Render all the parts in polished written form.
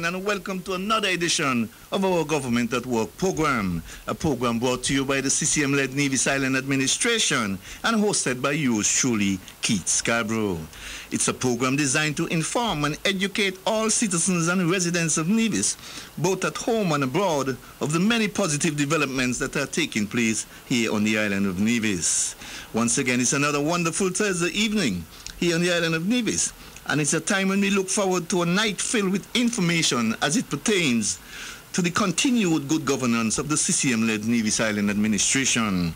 evening and welcome to another edition of our Government at Work program, a program brought to you by the CCM-led Nevis Island Administration and hosted by yours truly, Keith Scarborough. It's a program designed to inform and educate all citizens and residents of Nevis, both at home and abroad, of the many positive developments that are taking place here on the island of Nevis. Once again, it's another wonderful Thursday evening here on the island of Nevis. And it's a time when we look forward to a night filled with information as it pertains to the continued good governance of the CCM-led Nevis Island Administration.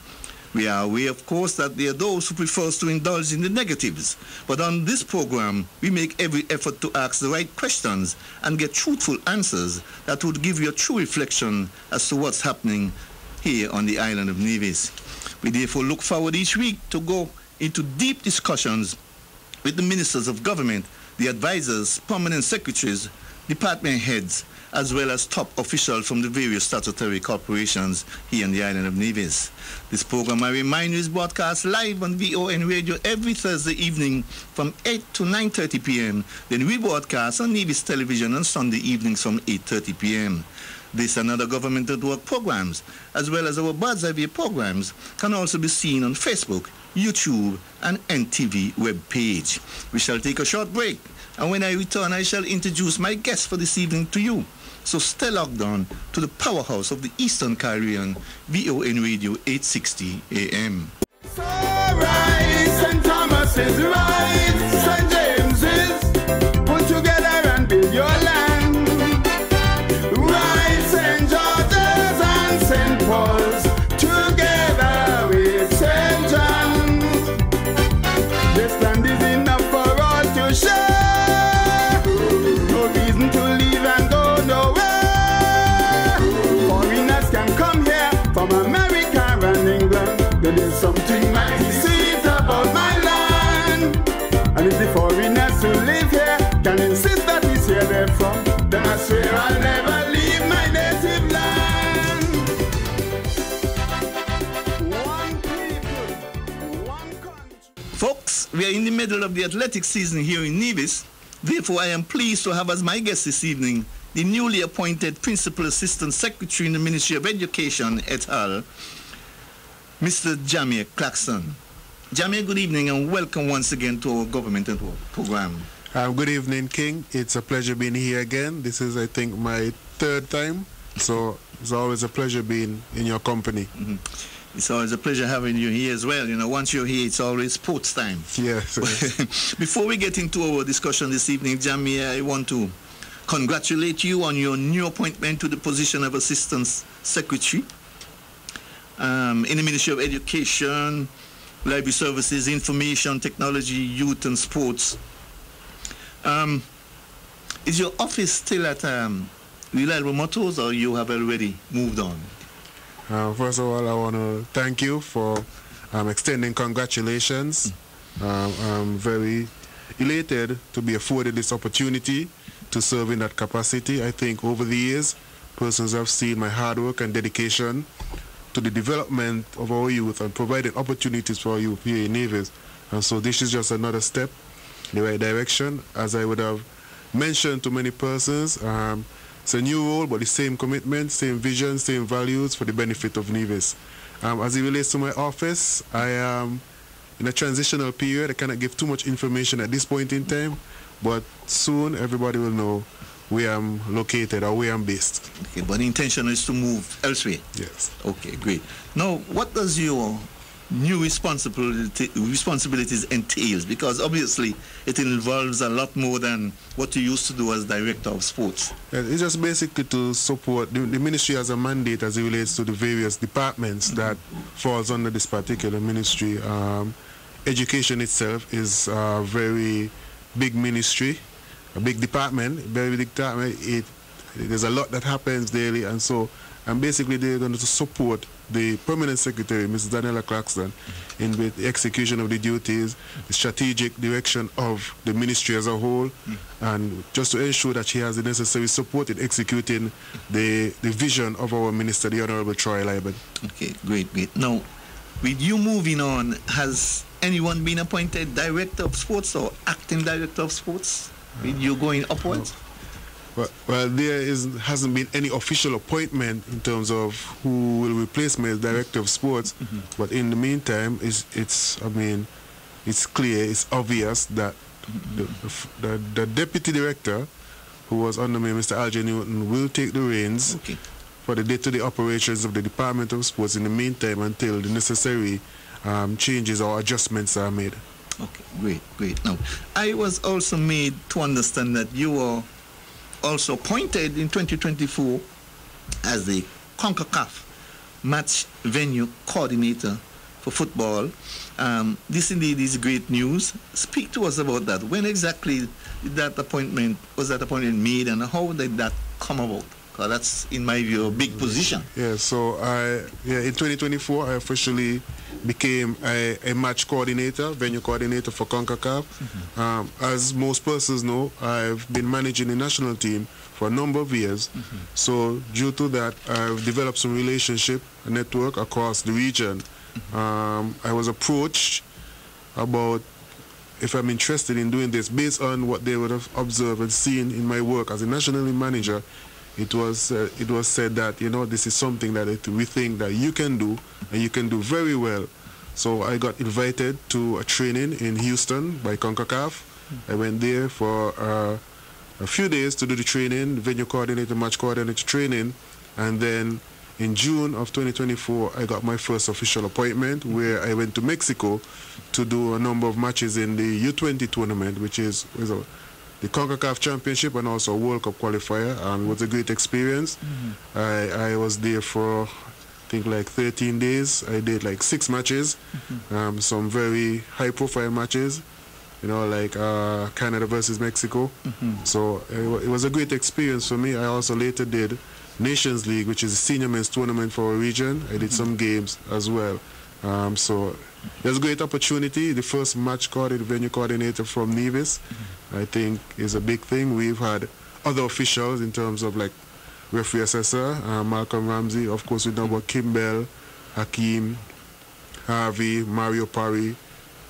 We are aware, of course, that there are those who prefer to indulge in the negatives. But on this program, we make every effort to ask the right questions and get truthful answers that would give you a true reflection as to what's happening here on the island of Nevis. We therefore look forward each week to go into deep discussions with the ministers of government, the advisors, permanent secretaries, department heads, as well as top officials from the various statutory corporations here on the island of Nevis. This program, I remind you, is broadcast live on VON Radio every Thursday evening from 8 to 9:30 p.m. Then we broadcast on Nevis Television on Sunday evenings from 8:30 p.m. This and other Government at Work programs, as well as our Bird's Eye View programs, can also be seen on Facebook, YouTube, and NTV web page. We shall take a short break, and when I return, I shall introduce my guest for this evening to you. So stay logged on to the powerhouse of the Eastern Caribbean, VON Radio 860 AM. So right, St. Thomas is right, St. James is put together and build your land. Right, St. George's and St. Paul's together with St. John's. This land is enough for all to share. No reason to leave and go nowhere. Foreigners can come here from America and England. There is something mighty sweet about my land. And if the foreigners who live here can insist that it's here they're from, then I swear I'll never leave my native land. One people, one country. Folks, we are in the middle of the athletic season here in Nevis. Therefore, I am pleased to have as my guest this evening the newly appointed Principal Assistant Secretary in the Ministry of Education, et al., Mr. Jamir Claxton. Jamir, good evening and welcome once again to our Government at Work program. Good evening, King. It's a pleasure being here again. This is, I think, my third time, so it's always a pleasure being in your company. Mm-hmm. It's always a pleasure having you here as well. You know, once you're here, it's always sports time. Yes. Before we get into our discussion this evening, Jamir, I want to congratulate you on your new appointment to the position of Assistant Secretary in the Ministry of Education, Library Services, Information, Technology, Youth and Sports. Is your office still at Reliable Motors, or you have already moved on? First of all, I want to thank you for extending congratulations. I'm very elated to be afforded this opportunity to serve in that capacity. I think over the years, persons have seen my hard work and dedication to the development of our youth and providing opportunities for our youth here in Nevis. And so this is just another step in the right direction. As I would have mentioned to many persons, it's a new role, but the same commitment, same vision, same values for the benefit of Nevis. As it relates to my office, I am in a transitional period. I cannot give too much information at this point in time, but soon everybody will know where I'm located or where I'm based. Okay, but the intention is to move elsewhere? Yes. Okay, great. Now, what does your new responsibilities entails? Because obviously it involves a lot more than what you used to do as Director of Sports. It's just basically to support, the ministry has a mandate as it relates to the various departments that falls under this particular ministry. Education itself is a very big ministry, a big department, very big department. There's a lot that happens daily, and so I'm basically there going to support the permanent secretary, Mrs. Daniela Claxton, in the execution of the duties, the strategic direction of the ministry as a whole, and just to ensure that she has the necessary support in executing the vision of our minister, the Honorable Troy Lieben. Okay, great, great. Now, with you moving on, has anyone been appointed Director of Sports or Acting Director of Sports? With you going upwards? Well, hasn't been any official appointment in terms of who will replace me as director of sports. But in the meantime, it's clear, it's obvious that the deputy director, who was under me, Mr. Alger Newton, will take the reins for the day-to-day operations of the Department of Sports in the meantime until the necessary changes or adjustments are made. Okay, great. Now, I was also made to understand that you were also appointed in 2024 as the CONCACAF match venue coordinator for football. This indeed is great news. Speak to us about that. When exactly was that appointment made, and how did that come about? Because that's, in my view, a big position. Yeah, so in 2024, I officially became a match coordinator, venue coordinator for CONCACAF. As most persons know, I've been managing the national team for a number of years. So due to that, I've developed some relationship, a network across the region. I was approached about if I'm interested in doing this based on what they would have observed and seen in my work as a national team manager. It was said that, you know, this is something that we think that you can do, and you can do very well. So I got invited to a training in Houston by CONCACAF. I went there for a few days to do the training, venue coordinator, match coordinator training, and then in June of 2024, I got my first official appointment, where I went to Mexico to do a number of matches in the U20 tournament, which is the CONCACAF Championship and also a World Cup qualifier, and it was a great experience. I was there for, I think, like 13 days. I did like 6 matches, some very high-profile matches, you know, like Canada versus Mexico. So it was a great experience for me. I also later did Nations League, which is a senior men's tournament for our region. I did some games as well. So there's a great opportunity. The first match coordinator, venue coordinator from Nevis, I think, is a big thing. We've had other officials in terms of like referee assessor, Malcolm Ramsey. Of course, we know about Kimbell, Hakeem, Harvey, Mario Parry.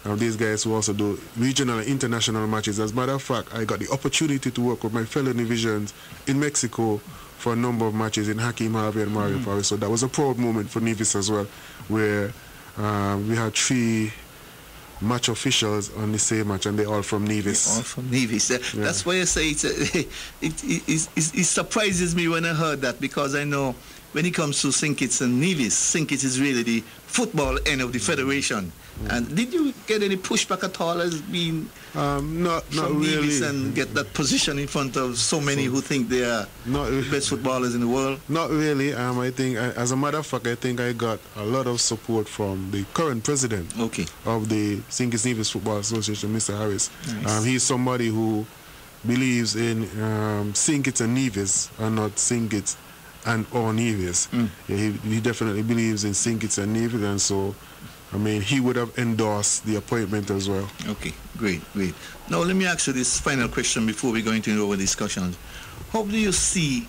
These guys who also do regional and international matches. As a matter of fact, I got the opportunity to work with my fellow divisions in Mexico for a number of matches in Hakeem, Harvey, and Mario Parry. So that was a proud moment for Nevis as well, where we had 3 match officials on the same match, and they're all from Nevis. All from Nevis. That's why I say it surprises me when I heard that, because I know when it comes to St. Kitts and Nevis, St. Kitts is really the football end of the federation. And did you get any pushback at all as being not from really, Nevis and get that position in front of so many who think they are the best footballers in the world? Not really. I think, as a matter of fact, I think I got a lot of support from the current president of the St. Kitts Nevis Football Association, Mr. Harris. Nice. He's somebody who believes in St. Kitts and Nevis and not St. Kitts and or Nevis. He definitely believes in St. Kitts and Nevis, and so I mean, he would have endorsed the appointment as well. Okay, great. Now, let me ask you this final question before we go into our discussions. How do you see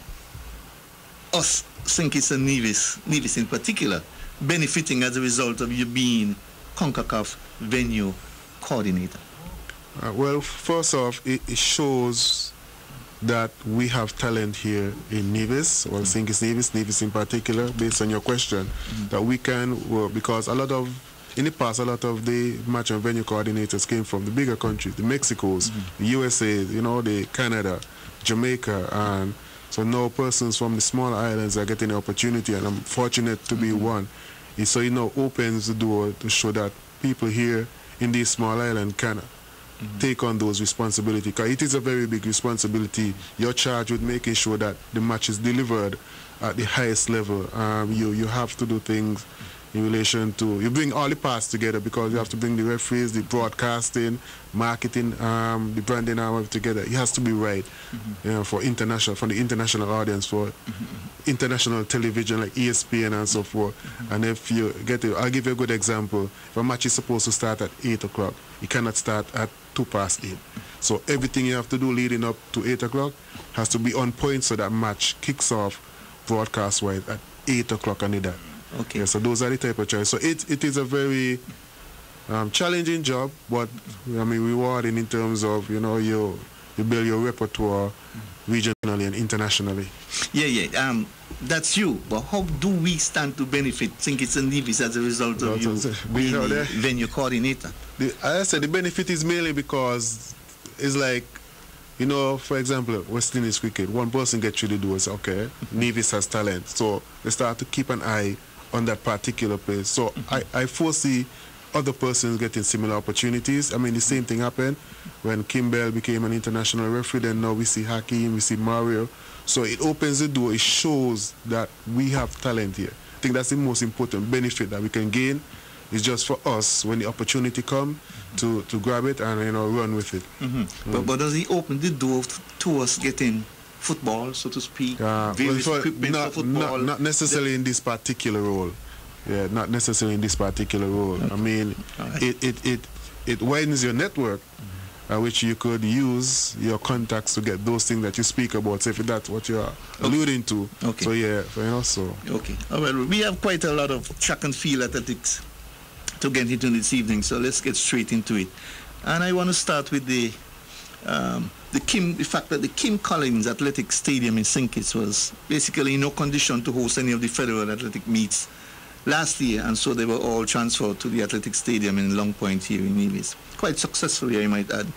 us, St. Kitts and Nevis in particular, benefiting as a result of you being CONCACAF venue coordinator? Well, first off, it shows that we have talent here in Nevis, or St. Kitts Nevis in particular, based on your question, that we can work, because in the past, a lot of the match and venue coordinators came from the bigger countries, the Mexicos, the USA, you know, the Canada, Jamaica, and so now persons from the small islands are getting the opportunity, and I'm fortunate to be one. So, you know, opens the door to show that people here in these small islands can take on those responsibilities, because it is a very big responsibility. You're charged with making sure that the match is delivered at the highest level. You have to do things in relation to, you bring all the parts together, because you have to bring the referees, the broadcasting, marketing, the branding together. It has to be right, you know, for the international audience, for international television like ESPN and so forth. And if you get it, I'll give you a good example. If a match is supposed to start at 8 o'clock, it cannot start at 2:08. So everything you have to do leading up to 8 o'clock has to be on point, so that match kicks off broadcast-wise at 8 o'clock on the dot. Okay. Yeah, so those are the type of choice. So it is a very challenging job, but I mean rewarding in terms of, you know, you you build your repertoire regionally and internationally. Yeah. That's you. But how do we stand to benefit? Think it's a Nevis as a result of you being the venue coordinator? I said the benefit is mainly because it's like, you know, for example, West Indies cricket, one person gets through the door and says, okay, Nevis has talent. So they start to keep an eye on that particular place. So I foresee other persons getting similar opportunities. I mean, the same thing happened when Kimbell became an international referee. Then now we see Hakeem, we see Mario. So it opens the door. It shows that we have talent here. I think that's the most important benefit that we can gain. It's just for us, when the opportunity comes, to grab it and, you know, run with it. But does he open the door to us getting football, so to speak? Various equipment for football? Not necessarily in this particular role. Yeah, not necessarily in this particular role. Okay. I mean, it widens your network, which you could use your contacts to get those things that you speak about. So if that's what you're alluding to. Okay. So yeah, you know, so. Okay. All right. We have quite a lot of track and field athletics to get into this evening, so let's get straight into it. And I want to start with the fact that the Kim Collins Athletic Stadium in St. Kitts was basically in no condition to host any of the federal athletic meets last year, and so they were all transferred to the athletic stadium in Long Point here in Nevis. Quite successfully, I might add.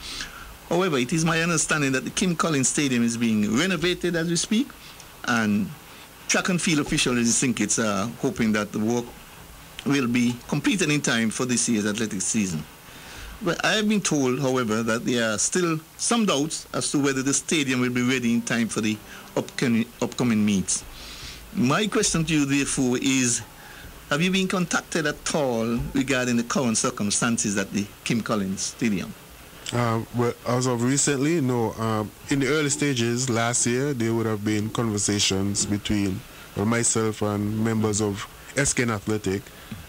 However, it is my understanding that the Kim Collins Stadium is being renovated as we speak, and track and field officials in St. Kitts are hoping that the work will be completed in time for this year's athletic season. But I have been told, however, that there are still some doubts as to whether the stadium will be ready in time for the upcoming meets. My question to you, therefore, is, have you been contacted at all regarding the current circumstances at the Kim Collins Stadium? Well, as of recently, no. In the early stages last year, there would have been conversations between myself and members of SKN Athletic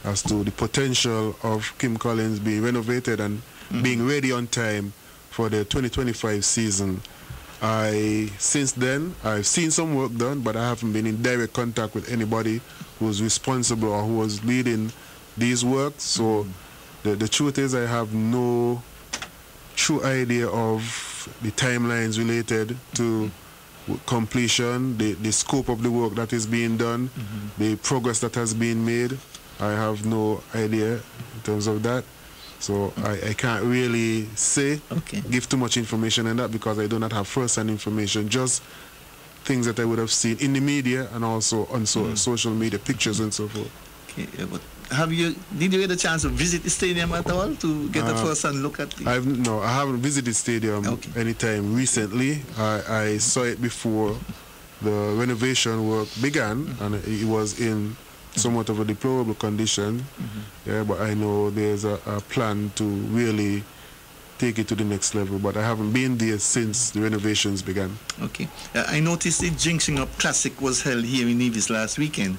as to the potential of Kim Collins being renovated and being ready on time for the 2025 season. Since then, I've seen some work done, but I haven't been in direct contact with anybody who's responsible or who was leading these works. So the truth is, I have no true idea of the timelines related to completion, the scope of the work that is being done, the progress that has been made. I have no idea in terms of that. So I can't really say, give too much information on that, because I do not have first-hand information, just things that I would have seen in the media and also on social media, pictures and so forth. Okay, but did you get a chance to visit the stadium at all to get a first-hand look at it? No, I haven't visited the stadium anytime recently. I saw it before the renovation work began, and it was in somewhat of a deplorable condition. Yeah, but I know there's a plan to really take it to the next level, but I haven't been there since the renovations began. Okay. I noticed the Jinxing Up Classic was held here in Nevis last weekend.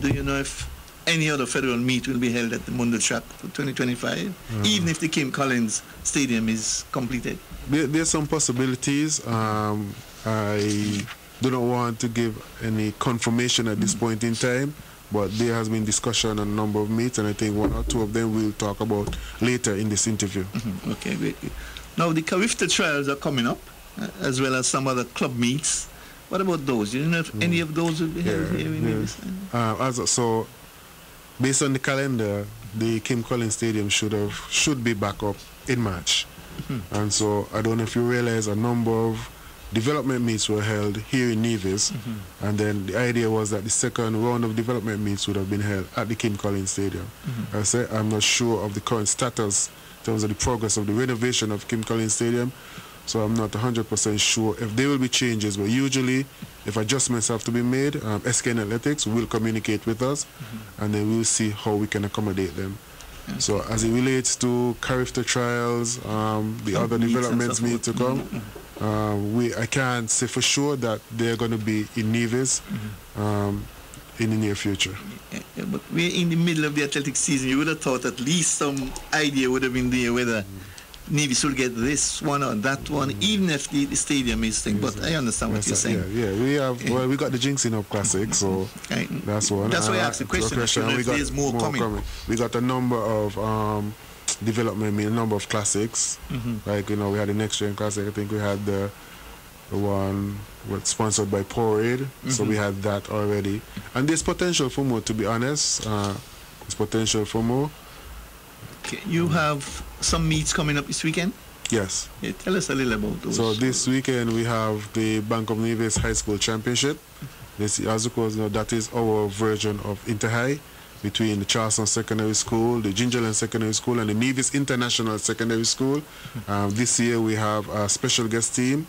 Do you know if any other federal meet will be held at the Mundo Track for 2025, even if the Kim Collins Stadium is completed? There's some possibilities. I do not want to give any confirmation at this point in time, but there has been discussion on a number of meets, and I think one or two of them we'll talk about later in this interview. Okay, great. Now, the Carifta trials are coming up, as well as some other club meets. What about those? Do you know if any of those will be held here in Nevis? So, based on the calendar, the Kim Collins Stadium should be back up in March. And so, I don't know if you realize, a number of development meets were held here in Nevis, and then the idea was that the second round of development meets would have been held at the Kim Collins Stadium. I say I'm not sure of the current status in terms of the progress of the renovation of Kim Collins Stadium, so I'm not 100% sure if there will be changes, but usually if adjustments have to be made, SKN Athletics will communicate with us, and then we'll see how we can accommodate them. So as it relates to Carifta trials, the other developments need to come. I can't say for sure that they're going to be in Nevis in the near future. Yeah, but we're in the middle of the athletic season. You would have thought at least some idea would have been there whether Nevis will get this one or that one, even if the stadium is thing. But I understand what you're saying. Yeah, we have. Well, we got the Jinxing Up Classic, so that's one. That's why I asked the question. If there's more coming. We got a number of development in a number of classics. Like, you know, we had the Next Gen Classic. I think we had the one sponsored by Powerade. So we had that already. And there's potential for more, to be honest. There's potential for more. Okay. You have some meets coming up this weekend? Yes. Yeah, tell us a little about those. So this weekend we have the Bank of Nevis High School Championship. This, as of course, you know, that is our version of Inter-High between the Charleston Secondary School, the Gingerland Secondary School, and the Nevis International Secondary School. This year we have a special guest team,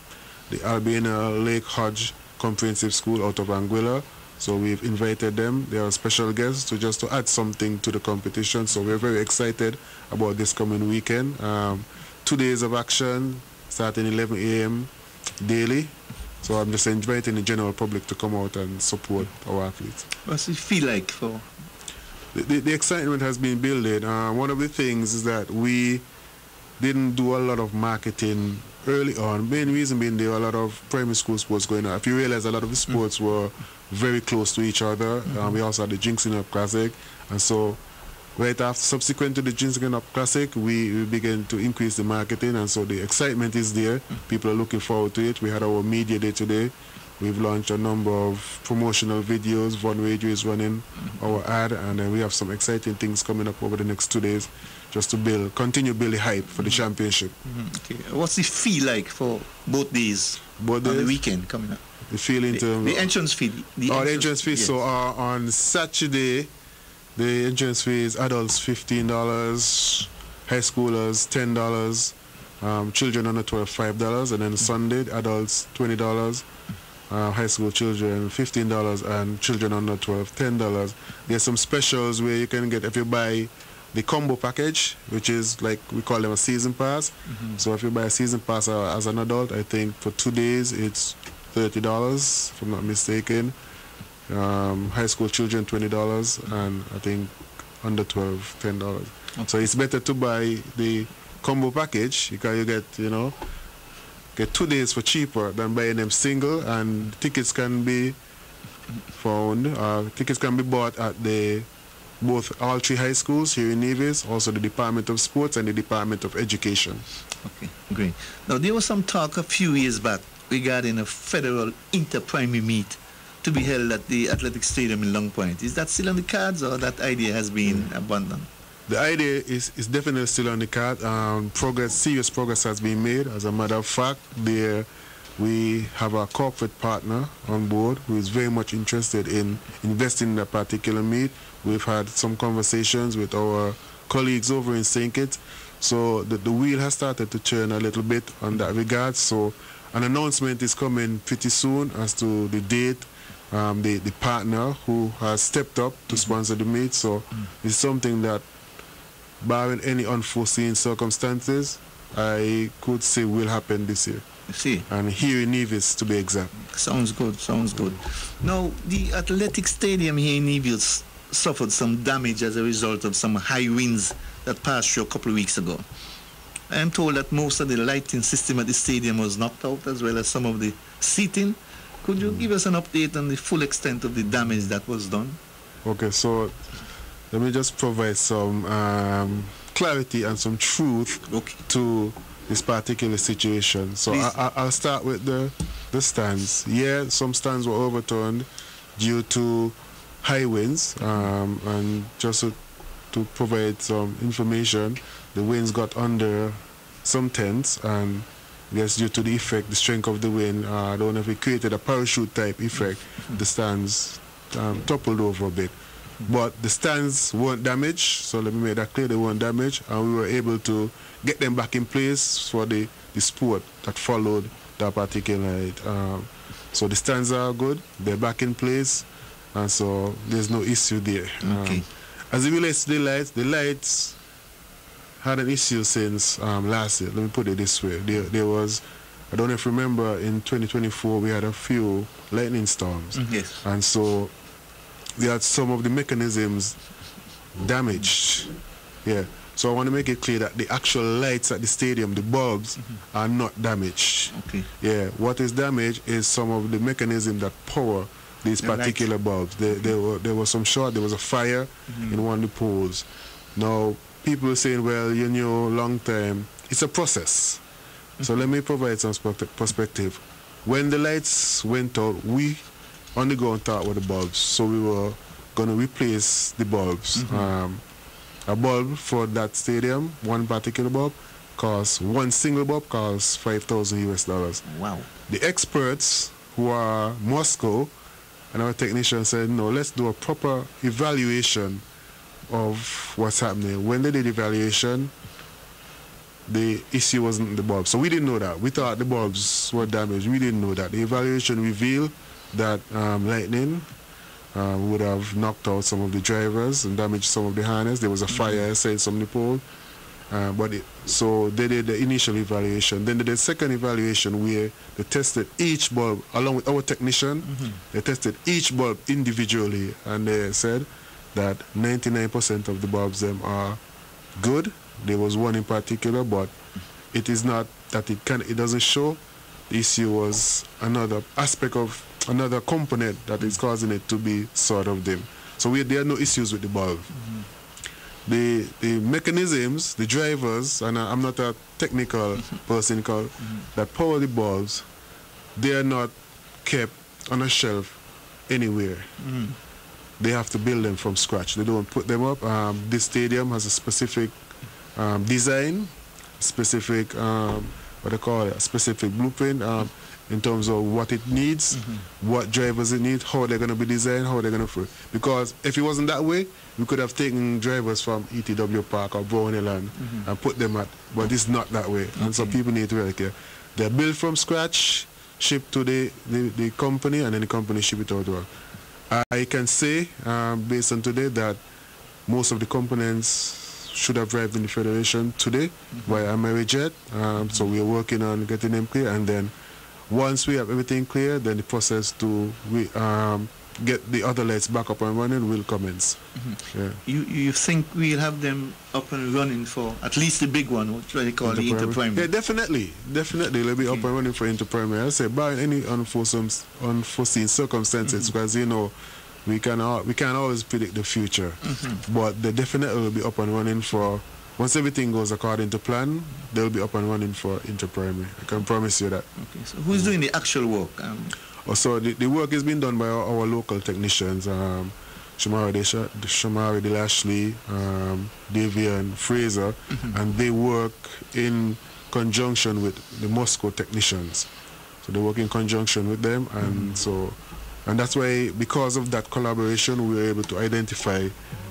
the Albina Lake Hodge Comprehensive School out of Anguilla. So we've invited them. They are special guests to add something to the competition. So we're very excited about this coming weekend. 2 days of action, starting 11 a.m. daily. So I'm just inviting the general public to come out and support our athletes. What's it feel like for? The excitement has been building. One of the things is that we didn't do a lot of marketing early on. Main reason being there were a lot of primary school sports going on. If you realize, a lot of the sports were very close to each other. We also had the Jinxing Up Classic, and so right after, subsequent to the Jinxing Up Classic, we began to increase the marketing, and so the excitement is there. People are looking forward to it. We had our media day today. We've launched a number of promotional videos. Von Radio is running our ad, and then we have some exciting things coming up over the next 2 days just to continue building hype for the championship. Okay. What's it feel like for both days? Both days? On the weekend coming up? The feeling the entrance fee. The entrance fee. Yes. So on Saturday, the entrance fee is adults $15, high schoolers $10, children under 12 $5, and then Sunday adults $20, high school children $15, and children under 12 $10. There's some specials where you can get, if you buy the combo package, which is like we call them a season pass. So if you buy a season pass as an adult, I think for 2 days it's $30, if I'm not mistaken. High school children $20, and I think under 12 $10. Okay. So it's better to buy the combo package because you get 2 days for cheaper than buying them single, and tickets can be found. Tickets can be bought at all 3 high schools here in Nevis, also the Department of Sports and the Department of Education. Okay, great. Now there was some talk a few years back regarding a federal inter-primary meet to be held at the Athletic Stadium in Long Point. Is that still on the cards, or that idea has been abandoned? The idea is definitely still on the card. Serious progress has been made. As a matter of fact, we have a corporate partner on board who is very much interested in investing in a particular meet. We've had some conversations with our colleagues over in St. Kitts. So the wheel has started to turn a little bit on that regard. So an announcement is coming pretty soon as to the date, the partner who has stepped up to sponsor the meet. So it's something that, barring any unforeseen circumstances, I could say will happen this year. See. And here in Nevis, to be exact. Sounds good, sounds good. Now, the athletic stadium here in Nevis suffered some damage as a result of some high winds that passed through a couple of weeks ago. I am told that most of the lighting system at the stadium was knocked out, as well as some of the seating. Could you give us an update on the full extent of the damage that was done? Okay, so let me just provide some clarity and some truth to this particular situation. So I'll start with the stands. Yeah, some stands were overturned due to high winds, and just to provide some information, the winds got under some tents, and yes, due to the effect, the strength of the wind, I don't know if it created a parachute type effect, the stands toppled over a bit. But the stands weren't damaged, so let me make that clear, they weren't damaged, and we were able to get them back in place for the sport that followed that particular night. So the stands are good, they're back in place, and so there's no issue there. Okay. As it relates to the lights had an issue since last year. Let me put it this way. There was, I don't know if you remember, in 2024 we had a few lightning storms. Yes. And so we had some of the mechanisms damaged. Yeah. So I want to make it clear that the actual lights at the stadium, the bulbs, are not damaged. Okay. Yeah. What is damaged is some of the mechanism that power these particular bulbs. There was some short, there was a fire in one of the poles. Now, people were saying, well, you know, long time. It's a process. So let me provide some perspective. When the lights went out, we on the ground thought with the bulbs. So we were going to replace the bulbs. A bulb for that stadium, one particular bulb, one single bulb costs $5,000 US. Wow. The experts who are Moscow and our technician said, no, let's do a proper evaluation of what's happening. When they did evaluation, the issue wasn't the bulb. So we didn't know that. We thought the bulbs were damaged. We didn't know that. The evaluation revealed that lightning would have knocked out some of the drivers and damaged some of the harness. There was a fire inside some of the pole. So they did the initial evaluation. Then they did the second evaluation where they tested each bulb, along with our technician. They tested each bulb individually, and they said that 99% of the bulbs them are good. There was one in particular, but it is not that it doesn't show. The issue was another aspect of another component that is causing it to be sort of dim. So there are no issues with the bulb. The mechanisms, the drivers, and I'm not a technical person that power the bulbs, they are not kept on a shelf anywhere. They have to build them from scratch. They don't put them up. This stadium has a specific design, specific specific blueprint in terms of what it needs, what drivers it needs, how they're going to be designed, how they're going to. Because if it wasn't that way, we could have taken drivers from ETW Park or Brown Island and put them at. But it's not that way, and so people need to really care. They're built from scratch, shipped to the company, and then the company ship it out. I can say, based on today, that most of the components should have arrived in the Federation today via Amerijet. So we are working on getting them clear, and then once we have everything clear, then the process to get the other lights back up and running will commence. Yeah. You think we'll have them up and running for at least the big one, what they call the Interprimary? Yeah, definitely. They'll be up and running for Interprimary. I say, barring any unforeseen circumstances, because you know we can't always predict the future, but they definitely will be up and running for. Once everything goes according to plan, they'll be up and running for Interprimary. I can promise you that. Okay. So who's doing the actual work? So the work is being done by our local technicians, Jamir De Lashley, Davian Fraser, and they work in conjunction with the Moscow technicians. So they work in conjunction with them, and that's why, because of that collaboration, we were able to identify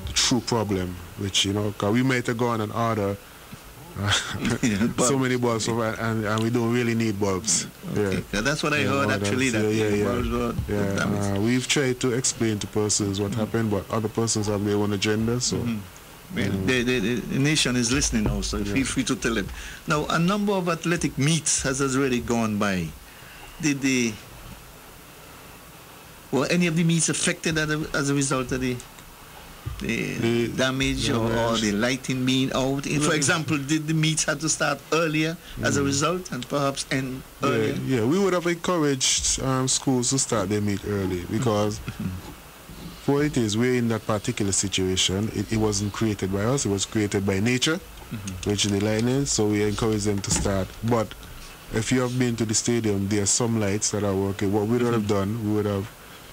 the true problem, which, you know, because we might have gone and order so many bulbs, and we don't really need bulbs. Okay. Yeah. That's what I heard, actually. We've tried to explain to persons what happened, but other persons have their own agenda. So, well, the nation is listening also. Feel free to tell them. Now, a number of athletic meets has already gone by. Were any of the meets affected as a result of the damage or the lighting being out? For example, did the meets have to start earlier as a result and perhaps end earlier? Yeah, we would have encouraged schools to start their meet early, because for it is, we're in that particular situation. It wasn't created by us, it was created by nature, which is the lightning, so we encourage them to start. But if you have been to the stadium, there are some lights that are working. What we would have done, we would have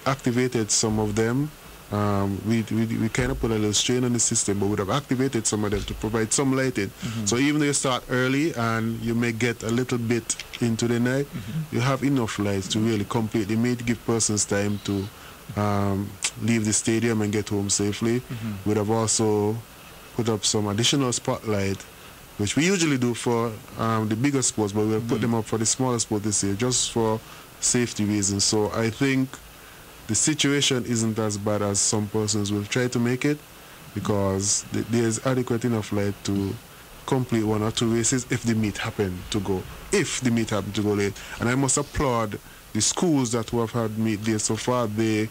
activated some of them. We kind of put a little strain on the system, but we would have activated some of them to provide some lighting. So even though you start early and you may get a little bit into the night, you have enough lights to really complete the meet, give persons time to leave the stadium and get home safely. We'd have also put up some additional spotlight, which we usually do for the bigger sports, but we'll put them up for the smaller sports this year, just for safety reasons. So I think the situation isn't as bad as some persons will try to make it, because there's adequate enough light to complete 1 or 2 races if the meet happened to go late. And I must applaud the schools that have had meet there so far. They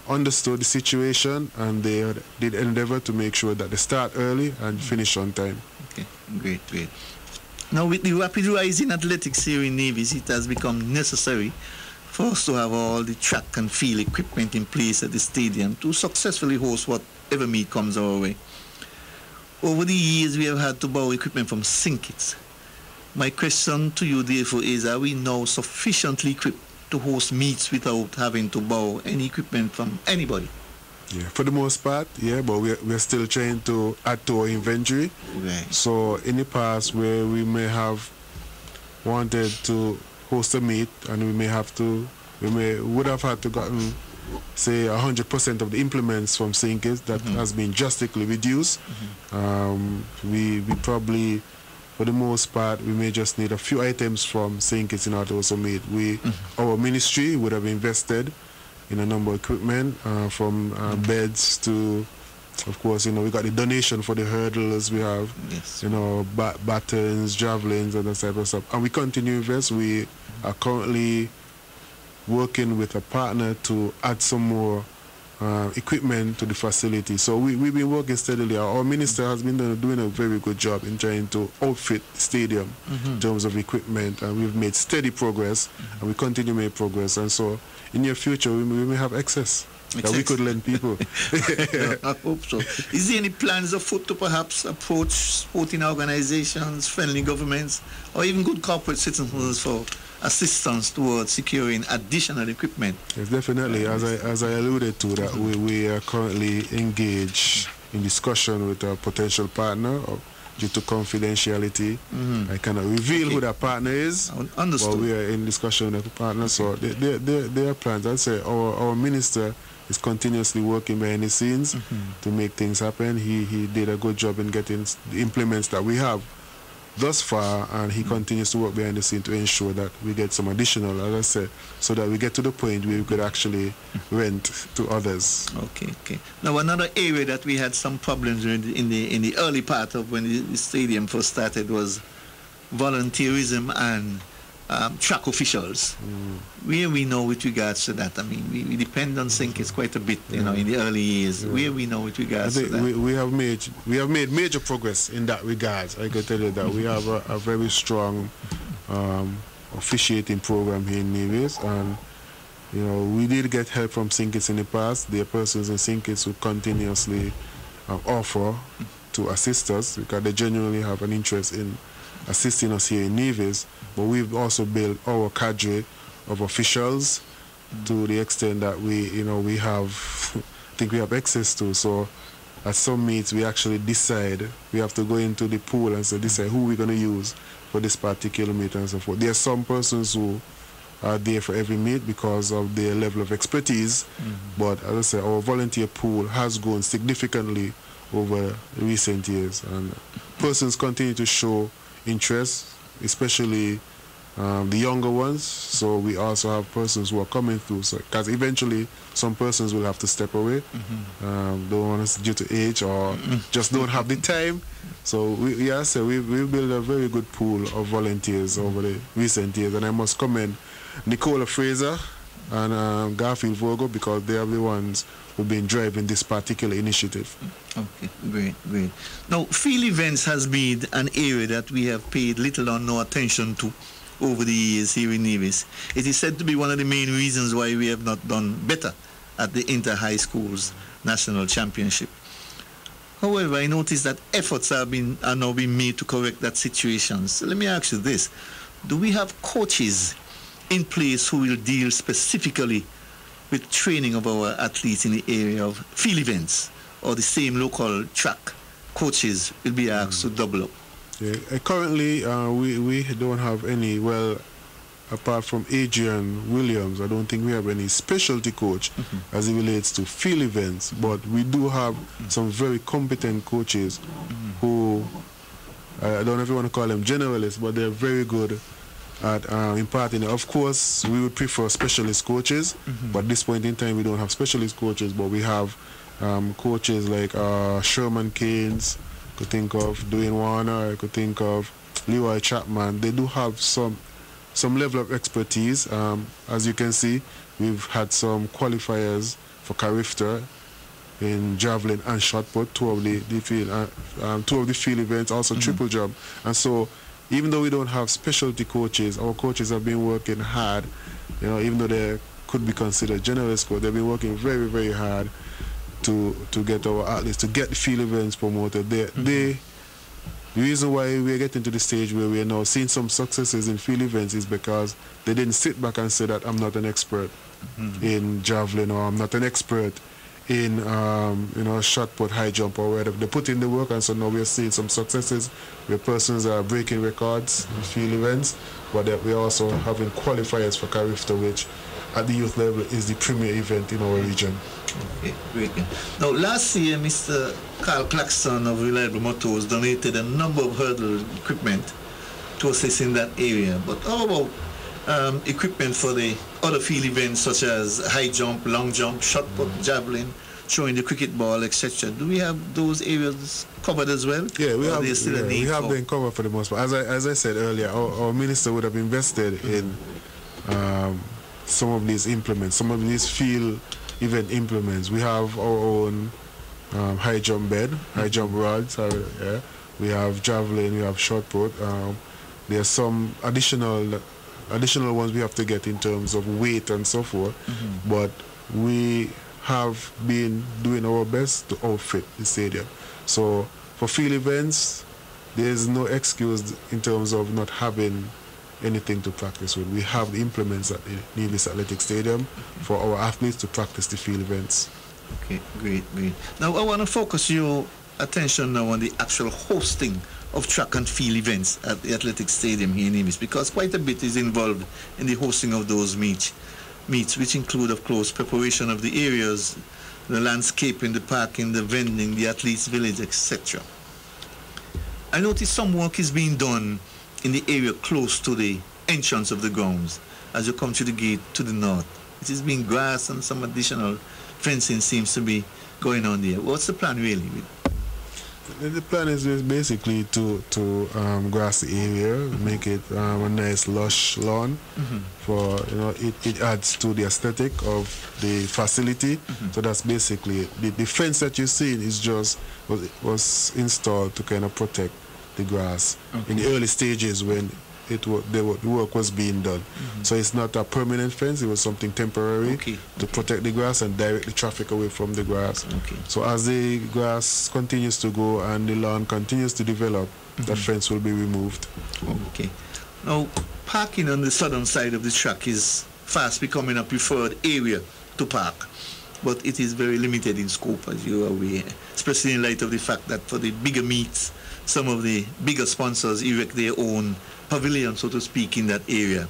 understood the situation and they did endeavor to make sure that they start early and finish on time. Okay, great. Now, with the rapid rise in athletics here in Nevis, it has become necessary for us to have all the track and field equipment in place at the stadium to successfully host whatever meet comes our way. Over the years, we have had to borrow equipment from Sinkits. My question to you, therefore, is: are we now sufficiently equipped to host meets without having to borrow any equipment from anybody? Yeah, for the most part, yeah, but we're still trying to add to our inventory. Right. So in the past, where we may have wanted to host a meet, and would have had to gotten, say, 100% of the implements from Sinkits. That has been drastically reduced. We probably, for the most part, we may just need a few items from Sinkits in order to also meet. Our ministry would have invested in a number of equipment, from beds to, of course, we got the donation for the hurdles. We have, batons, javelins, and that type of stuff. And we continue to invest. We are currently working with a partner to add some more equipment to the facility. So we've been working steadily. Our minister has been doing a very good job in trying to outfit the stadium in terms of equipment, and we've made steady progress, and we continue to make progress. And so in the future, we may have excess that we could lend people. I hope so. Is there any plans afoot to perhaps approach sporting organizations, friendly governments, or even good corporate citizens for assistance towards securing additional equipment? Yes, definitely. As I alluded to, that we are currently engaged in discussion with a potential partner due to confidentiality. I cannot reveal who that partner is. Understood. But we are in discussion with a partner, so there are plans. I'd say our minister is continuously working behind the scenes to make things happen. He did a good job in getting the implements that we have thus far, and he continues to work behind the scene to ensure that we get some additional, as I said, so that we get to the point where we could actually rent to others. Okay. Now, another area that we had some problems with in the early part of when the stadium first started was volunteerism and track officials. Where we know with regards to that? I mean, we depend on Sinkits quite a bit, in the early years. Where we know with regards to that? We have made major progress in that regard. I can tell you that we have a very strong officiating program here in Nevis, and we did get help from Sinkits in the past. There are persons in Sinkits who continuously offer to assist us because they genuinely have an interest in assisting us here in Nevis. But we've also built our cadre of officials to the extent that we have access to. So at some meets we actually decide, we have to go into the pool and decide who we're going to use for this particular meet and so forth. There are some persons who are there for every meet because of their level of expertise, but as I say, our volunteer pool has grown significantly over recent years, and persons continue to show interest, especially the younger ones. So we also have persons who are coming through, because eventually some persons will have to step away, don't want us due to age or just don't have the time. So we've built a very good pool of volunteers over the recent years, and I must commend Nicola Fraser and Garfield Vogel, because they are the ones who've been driving this particular initiative. Okay, great. Now, field events has been an area that we have paid little or no attention to over the years here in Nevis. It is said to be one of the main reasons why we have not done better at the Inter-High Schools National Championship. However, I noticed that efforts are now being made to correct that situation. So let me ask you this. Do we have coaches in place who will deal specifically with training of our athletes in the area of field events, or the same local track coaches will be asked to double up? Yeah, currently, we don't have any, apart from Adrian Williams, I don't think we have any specialty coach as it relates to field events, but we do have some very competent coaches who, I don't know if you want to call them generalists, but they're very good at imparting. Of course, we would prefer specialist coaches, but at this point in time, we don't have specialist coaches, but we have coaches like Sherman Keynes, I could think of Dwayne Warner, I could think of Leroy Chapman. They do have some level of expertise. As you can see, we've had some qualifiers for Carifta in javelin and shot put, two of the field events, also triple jump. And so, even though we don't have specialty coaches, our coaches have been working hard. Even though they could be considered generalist coaches, they've been working very, very hard to get our athletes, to get the field events promoted. The reason why we're getting to the stage where we're now seeing some successes in field events is because they didn't sit back and say that I'm not an expert in javelin, or I'm not an expert in shot put, high jump, or whatever. They put in the work, and so now we're seeing some successes where persons are breaking records in field events, but that we're also having qualifiers for Carifta, which at the youth level is the premier event in our region. Okay, great. Now, last year, Mr. Claxton of Reliable Motors donated a number of hurdle equipment to assist in that area. But how about equipment for the other field events such as high jump, long jump, shot put, javelin, throwing the cricket ball, etc.? Do we have those areas covered as well? Yeah, we have been covered for the most part. As I said earlier, our minister would have invested in some of these implements, some of these field event implements. We have our own high jump bed, high jump rods. We have javelin, we have shot put. There are some additional ones we have to get in terms of weight and so forth. But we have been doing our best to outfit the stadium. So for field events, there's no excuse in terms of not having anything to practice with. We have the implements at the Nevis Athletic Stadium for our athletes to practice the field events. Okay, great. Now I want to focus your attention now on the actual hosting of track and field events at the Athletic Stadium here in Nevis, because quite a bit is involved in the hosting of those meets, which include, of course, preparation of the areas, the landscaping, the parking, the vending, the athletes' village, etc. I noticed some work is being done in the area close to the entrance of the grounds as you come to the gate to the north. It is being grass, and some additional fencing seems to be going on there. What's the plan really? The plan is basically to grass the area, make it a nice lush lawn. For it adds to the aesthetic of the facility. So that's basically it. The fence that you see is was installed to kind of protect the grass in the early stages when the work was being done. So it's not a permanent fence, it was something temporary to protect the grass and direct the traffic away from the grass. So as the grass continues to go and the lawn continues to develop, the fence will be removed. Now, parking on the southern side of the track is fast becoming a preferred area to park, but it is very limited in scope, as you are aware, especially in light of the fact that for the bigger meets, some of the bigger sponsors erect their own pavilion, so to speak, in that area.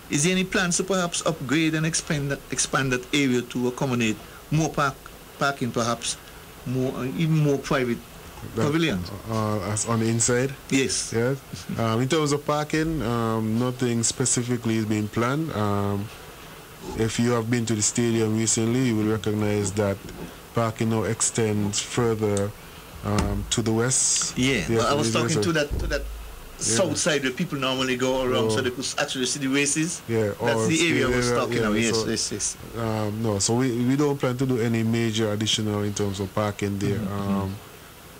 Is there any plans to perhaps upgrade and expand that area to accommodate more parking, perhaps even more private pavilions? As on the inside? Yes. In terms of parking, nothing specifically is being planned. If you have been to the stadium recently, you will recognize that parking now extends further to the west. I was talking to that south side where people normally go around, so they could actually see the races. That's the area I was talking about. Yes. No, so we don't plan to do any major additional in terms of parking there.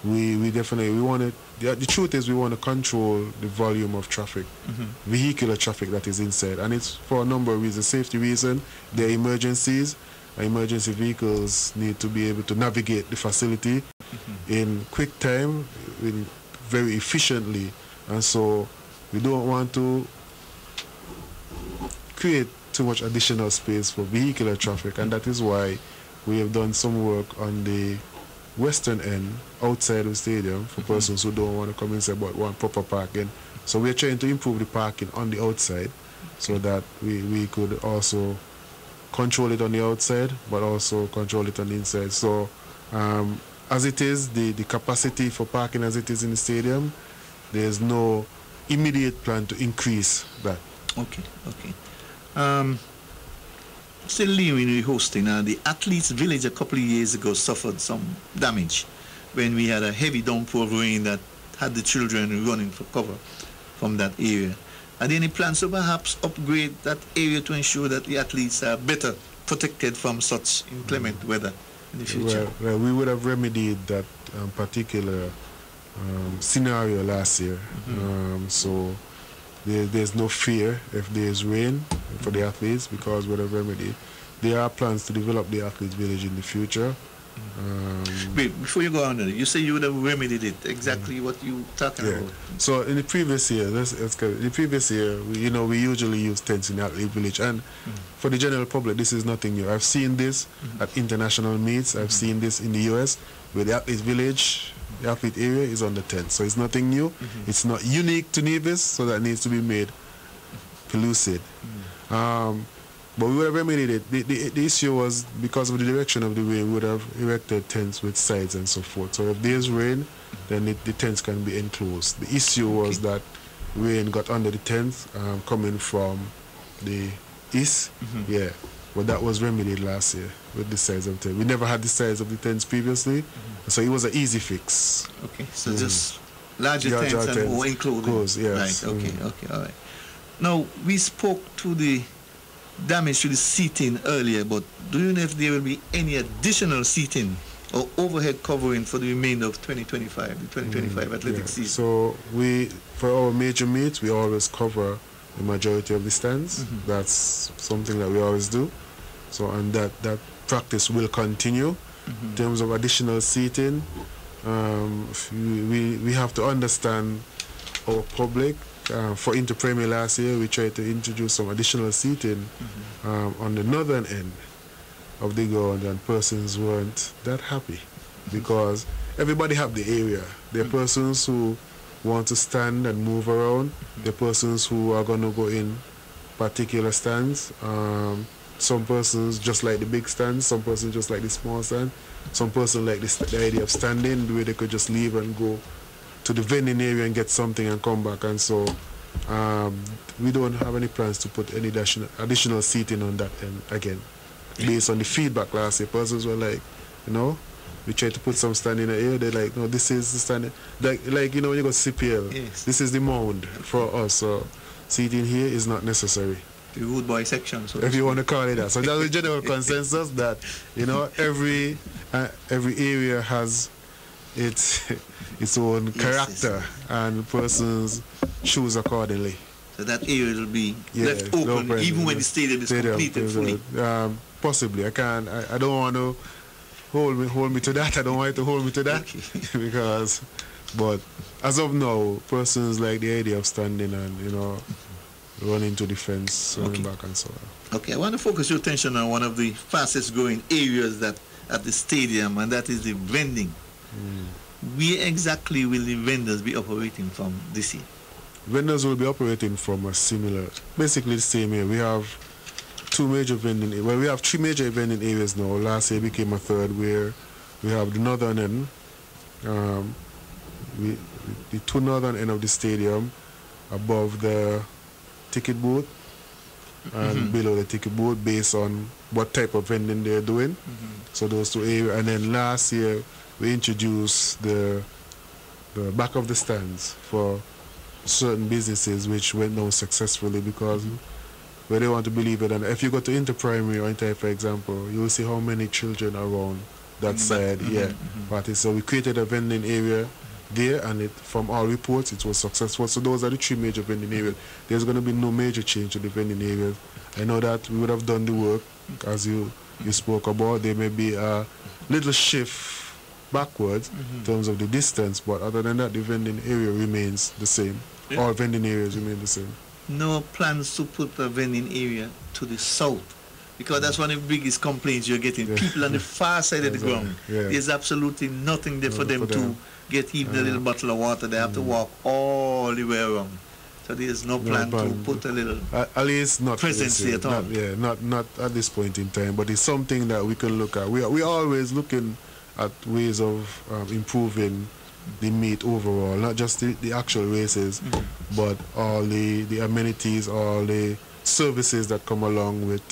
We definitely want to. The truth is, we want to control the volume of traffic, vehicular traffic that is inside, and it's for a number of reasons. Safety reason, there are emergencies. Emergency vehicles need to be able to navigate the facility in quick time, very efficiently, and so we don't want to create too much additional space for vehicular traffic, and that is why we have done some work on the western end outside of the stadium for persons who don't want to come inside but want proper parking. So we're trying to improve the parking on the outside so that we could also control it on the outside but also control it on the inside. So as it is, the capacity for parking as it is in the stadium, there's no immediate plan to increase that. Still leaving the hosting, the athletes' village a couple of years ago suffered some damage when we had a heavy downpour of rain that had the children running for cover from that area. Are there any plans to perhaps upgrade that area to ensure that the athletes are better protected from such inclement weather in the future? Well, we would have remedied that particular scenario last year. So there's no fear if there's rain for the athletes because we would have remedied. There are plans to develop the athletes' village in the future. Wait, before you go on, you say you would have remedied it. Exactly what you talking about? So in the previous year, we usually use tents in the athlete village, and for the general public, this is nothing new. I've seen this at international meets. I've seen this in the US, where the athlete village, the athlete area is on the tent. So it's nothing new. It's not unique to Nevis, so that needs to be made pellucid. But we would have remedied it. The issue was because of the direction of the rain, we would have erected tents with sides and so forth. So if there's rain, then the tents can be enclosed. The issue was that rain got under the tents coming from the east. Yeah, but that was remedied last year with the size of the tent. We never had the size of the tents previously, so it was an easy fix. Okay, so just larger tents and more enclosed. Yes. Right, okay, all right. Now, we spoke to the damage to the seating earlier, but do you know if there will be any additional seating or overhead covering for the remainder of 2025, the 2025 athletic season? So for our major meets, we always cover the majority of the stands. That's something that we always do. So, and that practice will continue. In terms of additional seating, we have to understand our public. For Inter-Premier last year, we tried to introduce some additional seating on the northern end of the ground, and persons weren't that happy because everybody have the area. There are persons who want to stand and move around. There are persons who are going to go in particular stands. Some persons just like the big stands, some persons just like the small stand. Some person like the idea of standing, the way they could just leave and go to the vending area and get something and come back. And so we don't have any plans to put any additional seating on that end again. Based on the feedback last year, persons were like, we tried to put some stand in the area. They're like, no, this is the stand. Like when you go to CPL, this is the mound for us. So seating here is not necessary. The Wood Boy section, so if you want to call it that. So that's the general consensus that every area has its own character, and persons choose accordingly. So that area will be left open even when the stadium is completed fully. Possibly, I can't. I don't want to hold me to that. I don't want you to hold me to that because. But as of now, persons like the idea of standing and running to the fence, running back and so on. Okay, I want to focus your attention on one of the fastest growing areas at the stadium, and that is the vending. Where exactly will the vendors be operating from this year? Vendors will be operating from basically the same area. We have we have three major vending areas now. Last year became a third, where we have the northern end, the two northern end of the stadium, above the ticket booth and below the ticket booth, based on what type of vending they're doing. So those two areas. And then last year we introduced the back of the stands for certain businesses, which went down successfully because where they want to believe it. And if you go to Inter-Primary or Inter, for example, you will see how many children are around that side. So we created a vending area there, and from all reports it was successful. So those are the three major vending areas. There's going to be no major change to the vending areas. I know that we would have done the work as you spoke about. There may be a little shift backwards in terms of the distance, but other than that, the vending area remains the same. All vending areas remain the same. No plans to put a vending area to the south, because that's one of the biggest complaints you're getting. People on the far side of the ground. There's absolutely nothing there for them to get even a little bottle of water. They have to walk all the way around. So there's no plan to put a little at least not presence at all. Not at this point in time, but it's something that we can look at. We're always looking at ways of improving the meet overall, not just the actual races, but all the amenities, all the services that come along with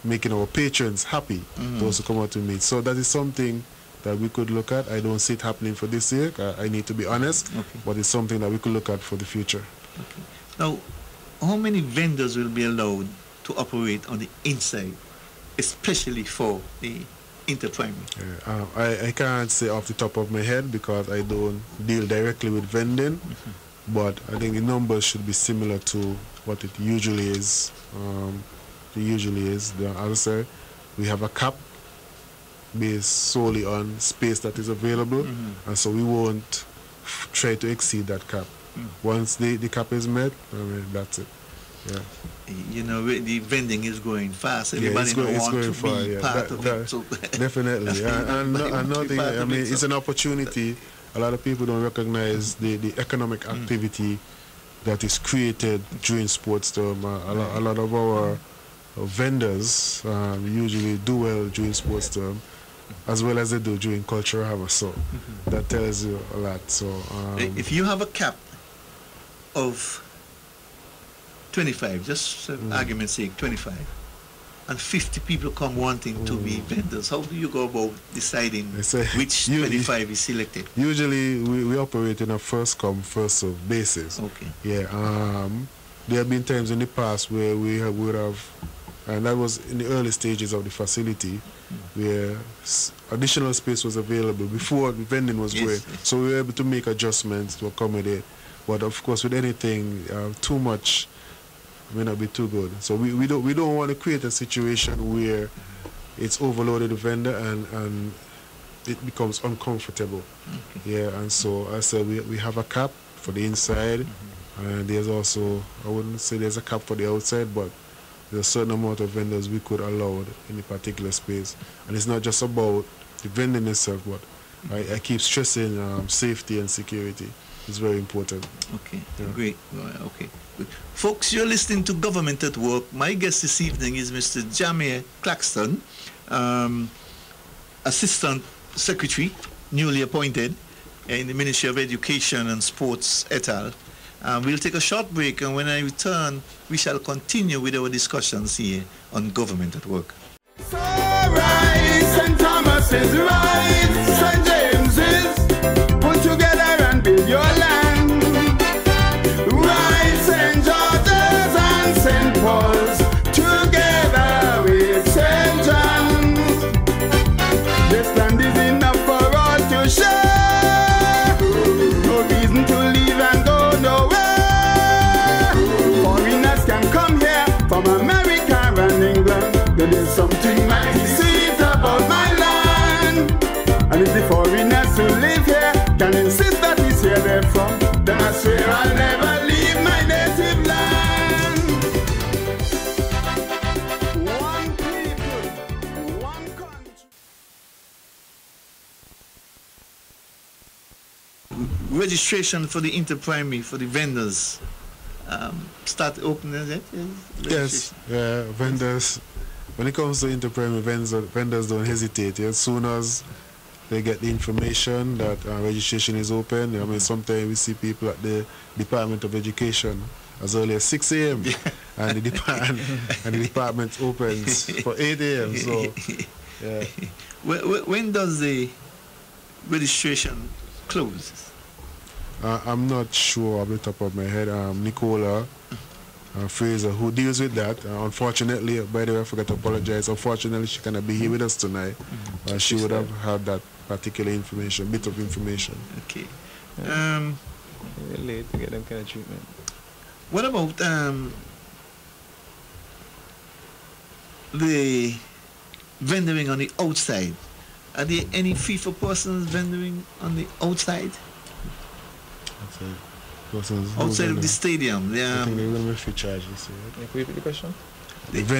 making our patrons happy, those who come out to meet. So that is something that we could look at. I don't see it happening for this year, I need to be honest, but it's something that we could look at for the future. Now, how many vendors will be allowed to operate on the inside, especially for the Inter-Primary? I can't say off the top of my head because I don't deal directly with vending, but I think the numbers should be similar to what it usually is. As I said, we have a cap based solely on space that is available, and so we won't try to exceed that cap. Once the cap is met, I mean, that's it. Yeah. You know, the vending is going fast. Everybody it's wants to far, be part of it. So definitely. and nothing, I mean, it's an opportunity. A lot of people don't recognize the economic activity that is created during sports term. A lot of our vendors usually do well during sports term, as well as they do during cultural harvest. So that tells you a lot. So if you have a cap of 25, just argument's sake, 25, and 50 people come wanting to be vendors, how do you go about deciding which 25 is selected? Usually we operate in a first come, first served basis. Okay. Yeah. There have been times in the past where we would have, and that was in the early stages of the facility, where additional space was available before the vending was going. So we were able to make adjustments to accommodate. But of course, with anything, too much may not be too good. So we don't want to create a situation where it's overloaded the vendor and it becomes uncomfortable. Yeah, and so I said we have a cap for the inside, and there's also, I wouldn't say there's a cap for the outside, but there's a certain amount of vendors we could allow in a particular space. And it's not just about the vending itself, but I keep stressing safety and security. It's very important. Okay, great. Okay, good. Folks, you're listening to Government at Work. My guest this evening is Mr. Jamir Claxton, Assistant Secretary, newly appointed in the Ministry of Education and Sports et al. We'll take a short break, and when I return, we shall continue with our discussions here on Government at Work. So right, St. Thomas is right, St. James is put together and build your land. Right, St. George's and St. Paul's together with St. John's. This land is enough for all to share. No reason to leave and go nowhere. Foreigners can come here from America and England. There is something mighty sweet about my land. And if the foreigners who live here can insist that it's here they're from, then I swear I'll never leave my native land. One people, one country. Registration for the inter-primary, for the vendors, start opening, is it? Yes, yeah, vendors. When it comes to inter-primary, vendors don't hesitate. As soon as they get the information that registration is open, I mean, sometimes we see people at the Department of Education as early as 6 a.m. and the department opens for 8 a.m. So, yeah. When does the registration close? I'm not sure off the top of my head. Nicola Fraser, who deals with that. Unfortunately, by the way, I forgot to apologize. Unfortunately, she cannot be here with us tonight. She would have had that particular information, bit of information. Okay. Very late to get them kind of treatment. What about the vendoring on the outside? Are there any fee for persons vendoring on the outside? Outside of the stadium? I think they're going to be free charges. Can you repeat the question? Is there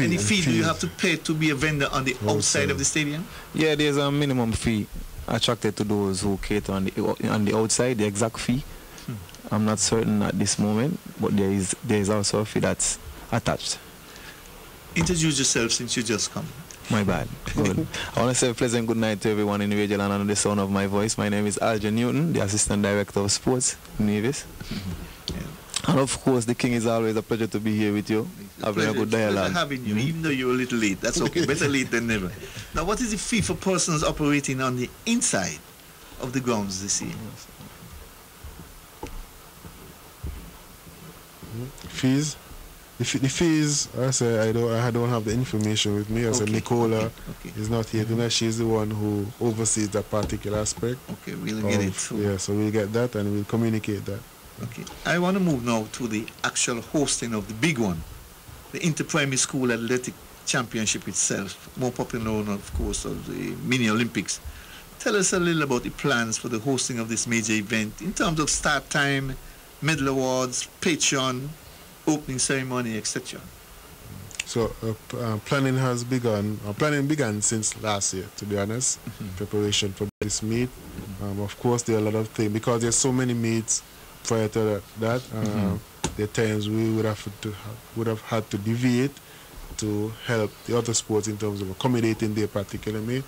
any fee do you have to pay to be a vendor on the outside of the stadium? Yeah, there's a minimum fee attracted to those who cater on the outside, the exact fee. I'm not certain at this moment, but there is also a fee that's attached. Introduce yourself since you just come. My bad. Good. I want to say a pleasant good night to everyone in the radio land under the sound of my voice. My name is Alger Newton, the Assistant Director of Sports, Nevis. And of course, the King is always a pleasure to be here with you, having a good dialogue. Pleasure having you, even though you're a little late. That's okay. Better late than never. Now, what is the fee for persons operating on the inside of the grounds this year? Fees? The fees, I say I don't have the information with me. I said Nicola is not here tonight. She's the one who oversees that particular aspect. Okay, we'll get it through. Yeah, so we'll get that and we'll communicate that. Okay. I want to move now to the actual hosting of the big one, the Inter-Primary School Athletic championship itself, more popular known, of course, of the Mini Olympics. Tell us a little about the plans for the hosting of this major event in terms of start time, medal awards, patron, opening ceremony, etc. So planning has begun. Planning began since last year, to be honest. Preparation for this meet. Of course, there are a lot of things because there's so many meets prior to that. There are times we would have had to deviate to help the other sports in terms of accommodating their particular meet.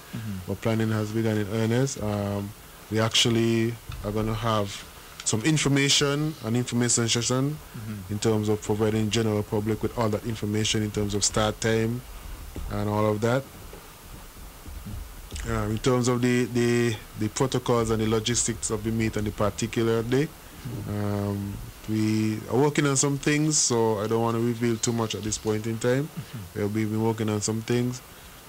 But planning has begun in earnest. We actually are going to have some information, an information session in terms of providing general public with all that information in terms of start time and all of that. In terms of the protocols and the logistics of the meet on the particular day, we are working on some things, so I don't want to reveal too much at this point in time. We've been working on some things.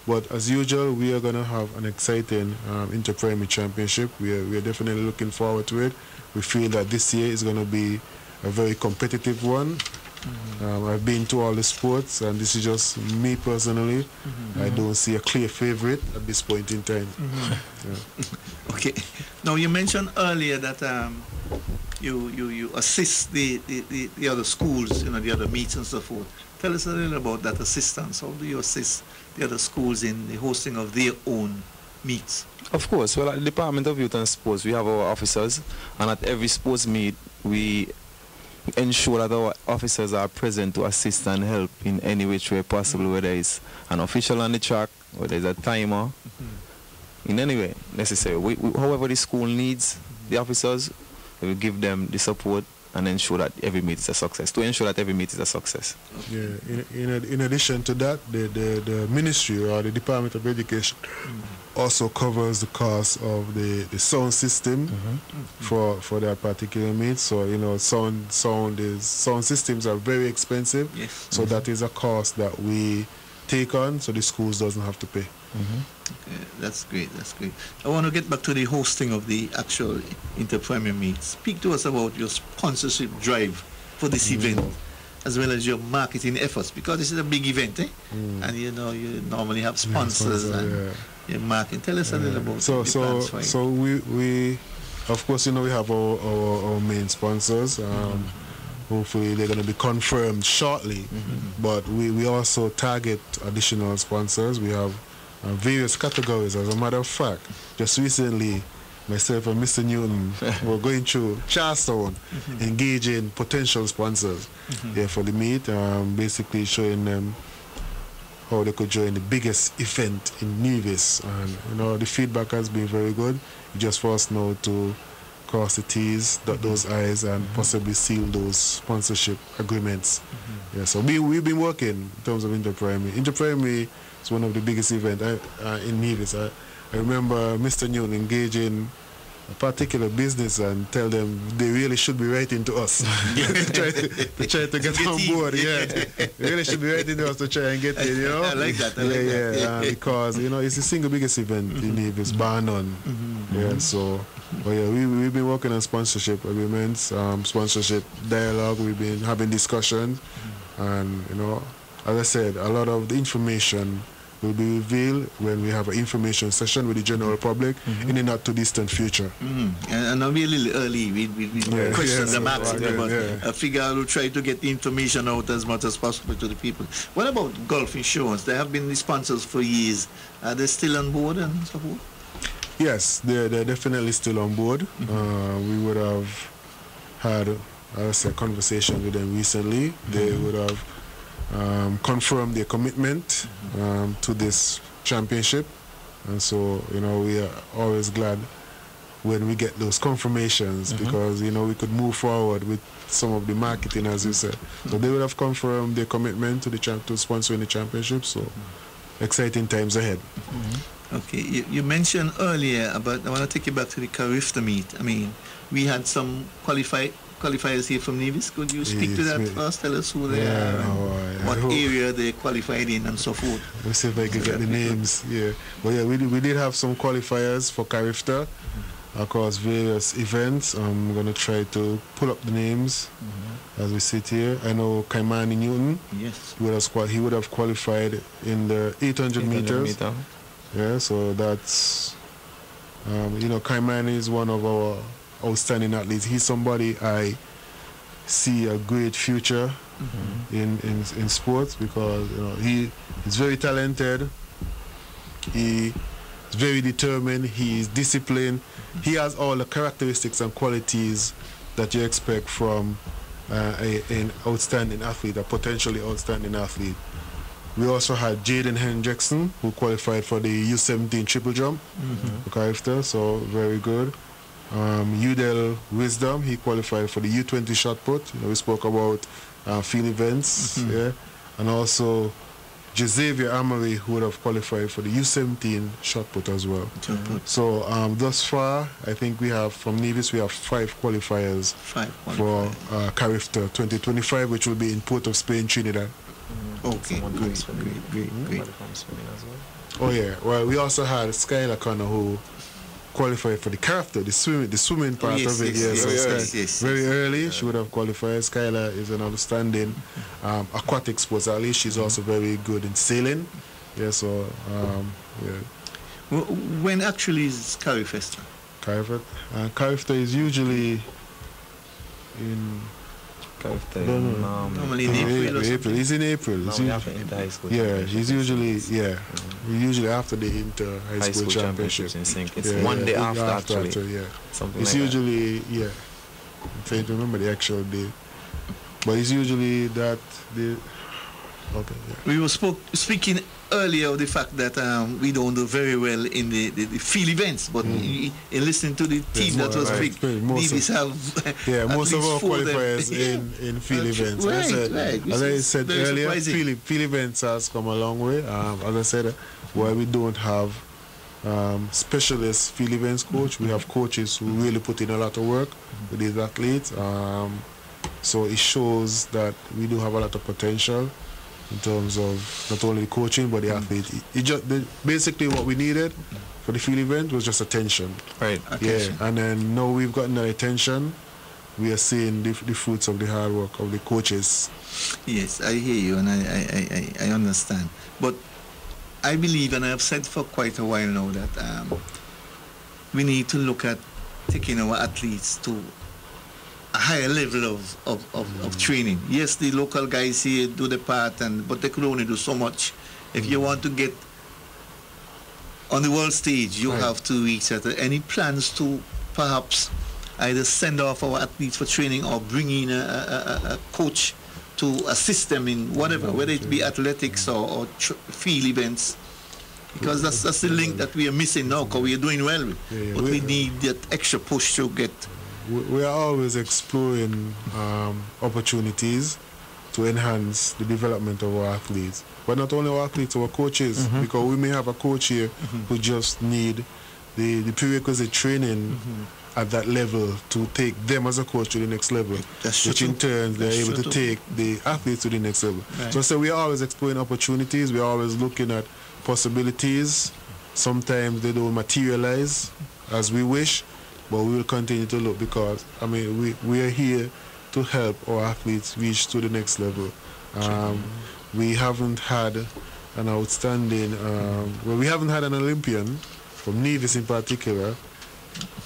But as usual, we are going to have an exciting inter-primary championship. We are definitely looking forward to it. We feel that this year is going to be a very competitive one. I've been to all the sports, and this is just me personally. I don't see a clear favorite at this point in time. Okay. Now, you mentioned earlier that you assist the other schools, the other meets and so forth. Tell us a little about that assistance. How do you assist the other schools in the hosting of their own meets? Of course. Well, at the Department of Youth and Sports, we have our officers, and at every sports meet, we ensure that our officers are present to assist and help in any which way possible, whether it's an official on the track, whether it's a timer, in any way necessary. However the school needs the officers, we will give them the support and ensure that every meet is a success, to ensure that every meet is a success. Yeah, in addition to that, the ministry or the Department of Education also covers the cost of the sound system for that particular meet. So sound systems are very expensive. Yes. So that is a cost that we take on, so the schools doesn't have to pay. Okay, that's great. That's great. I want to get back to the hosting of the actual inter-primary meet. Speak to us about your sponsorship drive for this event, as well as your marketing efforts, because this is a big event, and you normally have sponsors and your marketing. Tell us a little about the plans for it. So we of course we have our main sponsors. Hopefully they're going to be confirmed shortly, but we also target additional sponsors. We have various categories. As a matter of fact, just recently, myself and Mr. Newton were going through Charleston, engaging potential sponsors for the meet, basically showing them how they could join the biggest event in Nevis. And the feedback has been very good. Just for us now to cross the T's, dot those I's, and possibly seal those sponsorship agreements. So we've been working in terms of inter-primary. Inter-primary is one of the biggest events in Nevis. I remember Mr. Newton engaging a particular business and tell them they really should be writing to us to try to get on board. They really should be writing to us to try and get in. I like that. Because it's the single biggest event in Nevis, bar none. We've been working on sponsorship agreements, sponsorship dialogue. We've been having discussions, and as I said, a lot of the information will be revealed when we have an information session with the general public in the not too distant future. And I'll be a little early with questions I'm asking, but I figure I will try to get the information out as much as possible to the people. What about Gulf Insurance? They have been the sponsors for years. Are they still on board and so forth? Yes, they're definitely still on board. We would have had a conversation with them recently. They would have confirmed their commitment to this championship, and so we are always glad when we get those confirmations, because we could move forward with some of the marketing, as you said. So they would have confirmed their commitment to sponsoring the championship. So exciting times ahead. Okay, you mentioned earlier about, I want to take you back to the Carifta meet. I mean, we had some qualifiers here from Nevis. Could you speak to that first? Tell us who they are, what area they qualified in, and so forth. Let's see if I can get the names. We did have some qualifiers for Carifta across various events. I'm going to try to pull up the names as we sit here. I know Kaimani Newton. Yes. He would have qualified in the 800 meters. Yeah, so that's, Kaimani is one of our outstanding athletes. He's somebody I see a great future in sports, because he is very talented. He is very determined. He is disciplined. He has all the characteristics and qualities that you expect from an outstanding athlete, a potentially outstanding athlete. We also had Jaden Hendrickson, who qualified for the U17 triple jump, so very good. Udell Wisdom, he qualified for the U20 shot put. We spoke about field events, and also Xavier Amory, who would have qualified for the U17 shot put as well. So thus far, I think we have, from Nevis, we have 5 qualifiers for Carifta 2025, which will be in Port of Spain, Trinidad. Okay, great. Oh yeah, well, we also had Skylar Connor, who qualified for the Carifta, the swimming part of it. Yes, very early. She would have qualified. Skylar is an outstanding aquatic sports athlete. She's also very good in sailing. Yeah, so When actually is Carifesta? Carifta is usually in. Normally in April. He's in April. He's usually after the inter high school championships. It's one day after actually. It's usually I'm trying to remember the actual day, but it's usually that the. Okay. Yeah. We were speaking earlier of the fact that we don't do very well in the field events, but in listening to the team that was big, Nevis have most of our qualifiers in field events. As I said earlier, field events has come a long way. As I said, while we don't have specialist field events coach, we have coaches who really put in a lot of work with these athletes. So it shows that we do have a lot of potential in terms of not only coaching but the athlete. Basically what we needed for the field event was just attention. Right. Attention. Yeah, and then now we've gotten that attention, we are seeing the fruits of the hard work of the coaches. Yes, I hear you and I understand. But I believe, and I have said for quite a while now, that we need to look at taking our athletes to a higher level of training. Yes, the local guys here do the part, but they could only do so much. If you want to get on the world stage, you have to reach out. Any plans to perhaps either send off our athletes for training or bring in a coach to assist them in whatever, whether it be athletics or field events? Because that's the link that we are missing now, because we are doing well, but we need that extra push to get. We are always exploring opportunities to enhance the development of our athletes. But not only our athletes, our coaches, because we may have a coach here who just need the prerequisite training at that level to take them as a coach to the next level, which in turn they're able to take the athletes to the next level. Right. So we are always exploring opportunities, we are always looking at possibilities. Sometimes they don't materialize as we wish, but we will continue to look, because we are here to help our athletes reach to the next level. We haven't had an outstanding, we haven't had an Olympian from Nevis in particular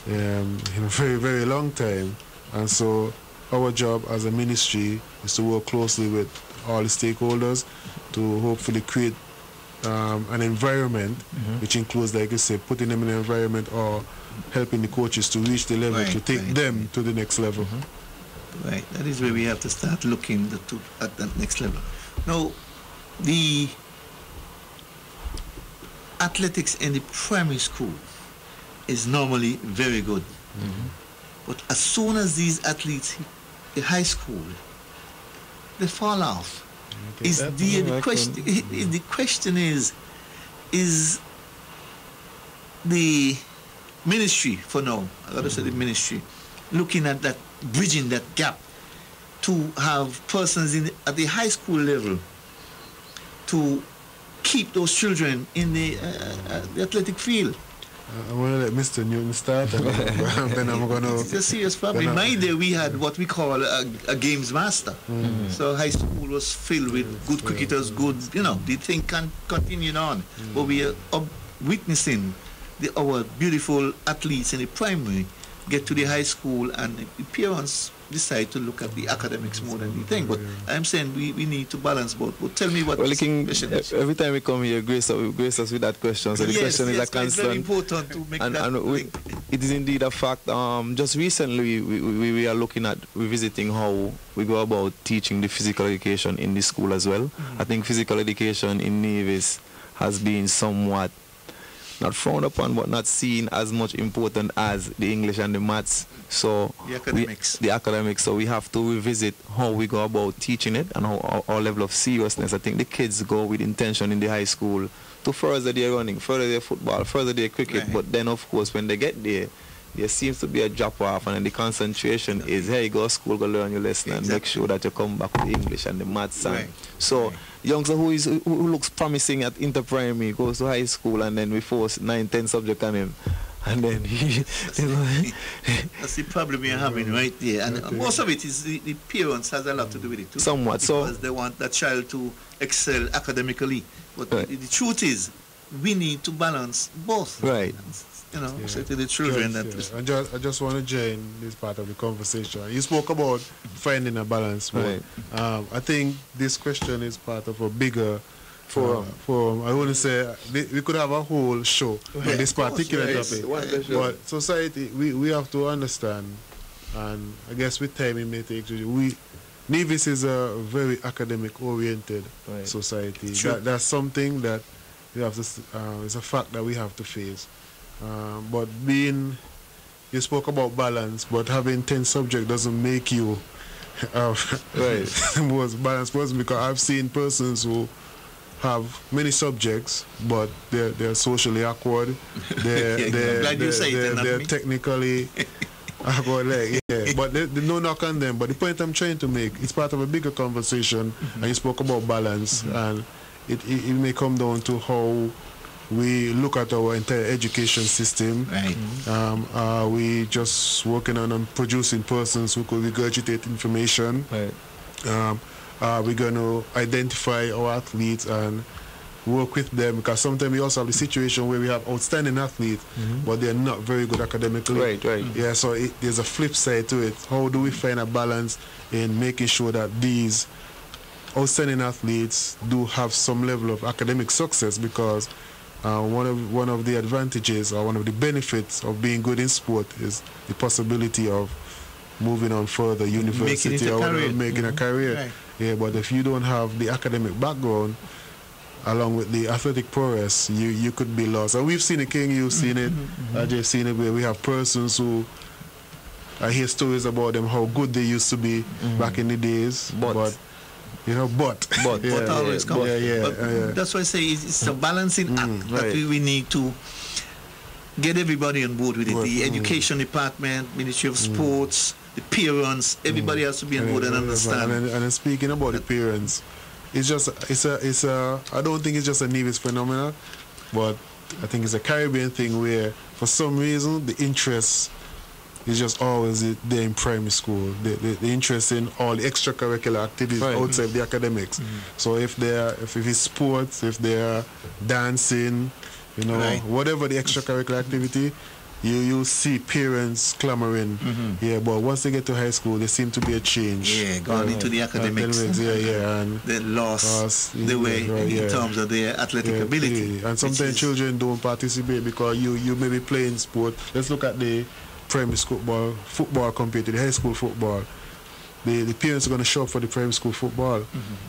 in a very, very long time. And so our job as a ministry is to work closely with all the stakeholders to hopefully create an environment which includes, like I say, putting them in an environment or helping the coaches to reach the level to take them to the next level. Right, that is where we have to start looking at that next level. Now, the athletics in the primary school is normally very good. But as soon as these athletes hit the high school, they fall off. The question is the ministry, for now, I gotta say the ministry, looking at that, bridging that gap to have persons at the high school level to keep those children in the athletic field. I'm going to let Mr. Newton start, and then I'm going to... It's a serious problem. In my day, we had what we call a games master. So high school was filled with good cricketers, good, the thing can continue on. But we are witnessing our beautiful athletes in the primary get to the high school, and the parents decide to look at the academics more than the thing. But I'm saying we need to balance both. But tell me what the King, every time we come here, grace us with that question. So the question is a constant. It's very important to make it is indeed a fact. Just recently, we are looking at revisiting how we go about teaching the physical education in the school as well. I think physical education in Nevis has been somewhat not frowned upon, but not seen as much important as the English and the maths. So the academics. So we have to revisit how we go about teaching it and how our level of seriousness. I think the kids go with intention in the high school to further their running, further their football, further their cricket. But then, of course, when they get there seems to be a drop off, and then the concentration is, hey, go to school, go learn your lesson, and make sure that you come back with the English and the maths. So youngster who looks promising at inter-primary goes to high school, and then we force 9-10 subjects on him, and then that's the problem you're having right there. And most of it is the parents has a lot to do with it too. Somewhat. Because they want that child to excel academically. But the truth is, we need to balance both. Right. Say to the children that... I just want to join this part of the conversation. You spoke about finding a balance. But, I think this question is part of a bigger forum. I wouldn't say we could have a whole show on this particular topic. But society, we have to understand, and I guess with time it may take... Nevis is a very academic-oriented society. That's something that we have to... it's a fact that we have to face. But you spoke about balance, but having 10 subjects doesn't make you most balanced person, because I've seen persons who have many subjects, but they're socially awkward. They're technically awkward. But there's no knock on them. But the point I'm trying to make, it's part of a bigger conversation, and you spoke about balance, and it may come down to how we look at our entire education system. Are we just working on producing persons who could regurgitate information? Are we going to identify our athletes and work with them? Because sometimes we also have the situation where we have outstanding athletes, but they're not very good academically. Yeah, so there's a flip side to it. How do we find a balance in making sure that these outstanding athletes do have some level of academic success? Because one of the advantages or one of the benefits of being good in sport is the possibility of moving on further, university or making a career. Yeah, but if you don't have the academic background along with the athletic prowess, you could be lost. And we've seen it, King, you've seen it, I've seen it, where we have persons who, I hear stories about them, how good they used to be back in the days, but always comes. That's why I say it's a balancing act that we need to get everybody on board with it. The education department, Ministry of Sports, the parents, everybody has to be on board and understand. And speaking about the parents, I don't think it's just a Nevis phenomenon, but I think it's a Caribbean thing where for some reason the interest is just always there in primary school. The interest in all the extracurricular activities outside the academics. So if it's sports, if they're dancing, whatever the extracurricular activity, you see parents clamoring. But once they get to high school, there seems to be a change. Gone into the academics. And they lost the way in terms of their athletic ability. And sometimes children don't participate because you may be playing sport. Let's look at the primary school football compared to the high school football. The parents are going to show up for the primary school football,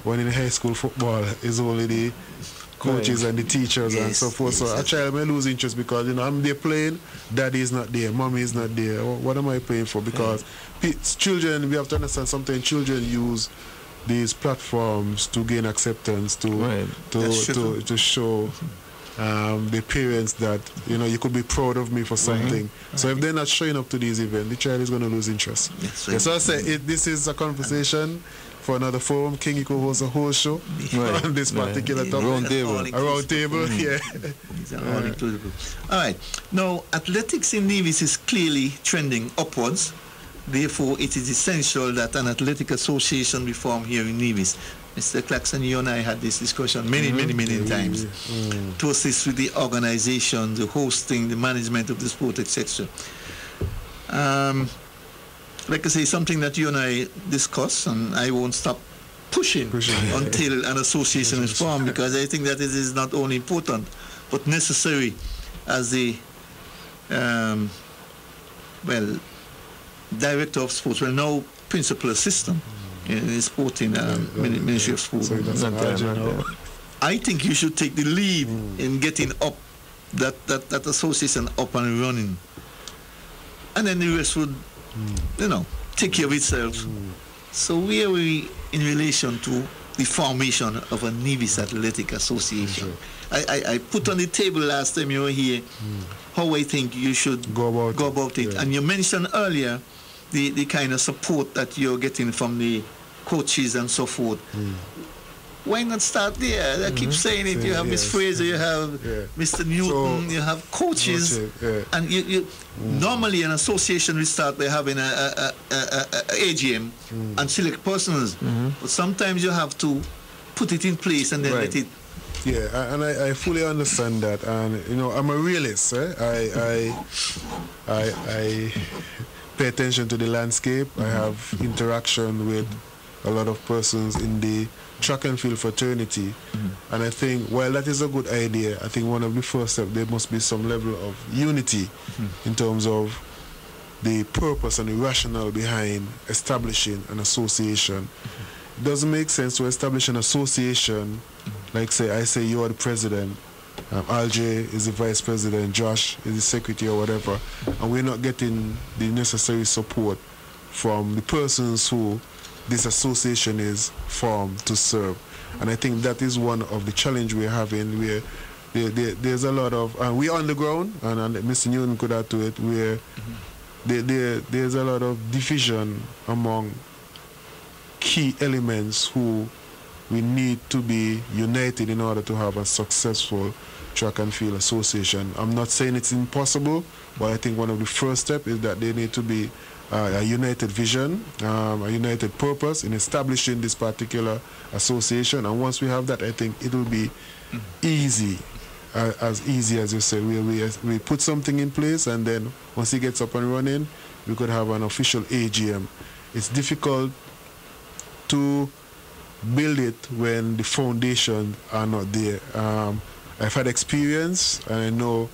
when in the high school football is only the coaches and the teachers and so forth. So a child may lose interest because I'm there playing, daddy is not there, mommy is not there. What am I playing for? Because children, we have to understand, sometimes children use these platforms to gain acceptance, to show the parents that you could be proud of me for something. So if they're not showing up to these events, the child is going to lose interest. So I say this is a conversation for another forum. King, you could host a whole show on this particular topic. Round table. A round table, yeah. It's all inclusive. All right. Now, athletics in Nevis is clearly trending upwards. Therefore, it is essential that an athletic association be formed here in Nevis. Mr. Claxton, you and I had this discussion many times to assist with the organization, the hosting, the management of the sport, etc. Like I say, something that you and I discuss, and I won't stop pushing until an association is formed, because I think that it is not only important but necessary as the director of sports, well, now principal assistant in the sporting Ministry of Sport. I think you should take the lead in getting up that association up and running, and then the rest would, take care of itself. So where are we in relation to the formation of a Nevis Athletic Association? I put on the table last time you were here how I think you should go about it. And you mentioned earlier the kind of support that you're getting from the coaches and so forth. Why not start there? I keep saying it. You have Miss Fraser, you have Mr. Newton, you have coaches, and you normally an association will start by having a AGM and select persons, but sometimes you have to put it in place and then let it. Yeah, and I fully understand that, and I'm a realist. I pay attention to the landscape. I have interaction with a lot of persons in the track and field fraternity, and I think while that is a good idea, I think one of the first steps, there must be some level of unity in terms of the purpose and the rationale behind establishing an association. It doesn't make sense to establish an association like I say you are the president, RJ is the vice president, Josh is the secretary or whatever, and we're not getting the necessary support from the persons who this association is formed to serve. And I think that is one of the challenge we're having, where there's a lot of, we're on the ground, and Mr. Newton could add to it, where there's a lot of division among key elements who we need to be united in order to have a successful track and field association. I'm not saying it's impossible, but I think one of the first steps is that there need to be a united vision, a united purpose in establishing this particular association. And once we have that, I think it will be easy, as easy as you say. We put something in place, and then once it gets up and running, we could have an official AGM. It's difficult to build it when the foundations are not there. I've had experience, and I know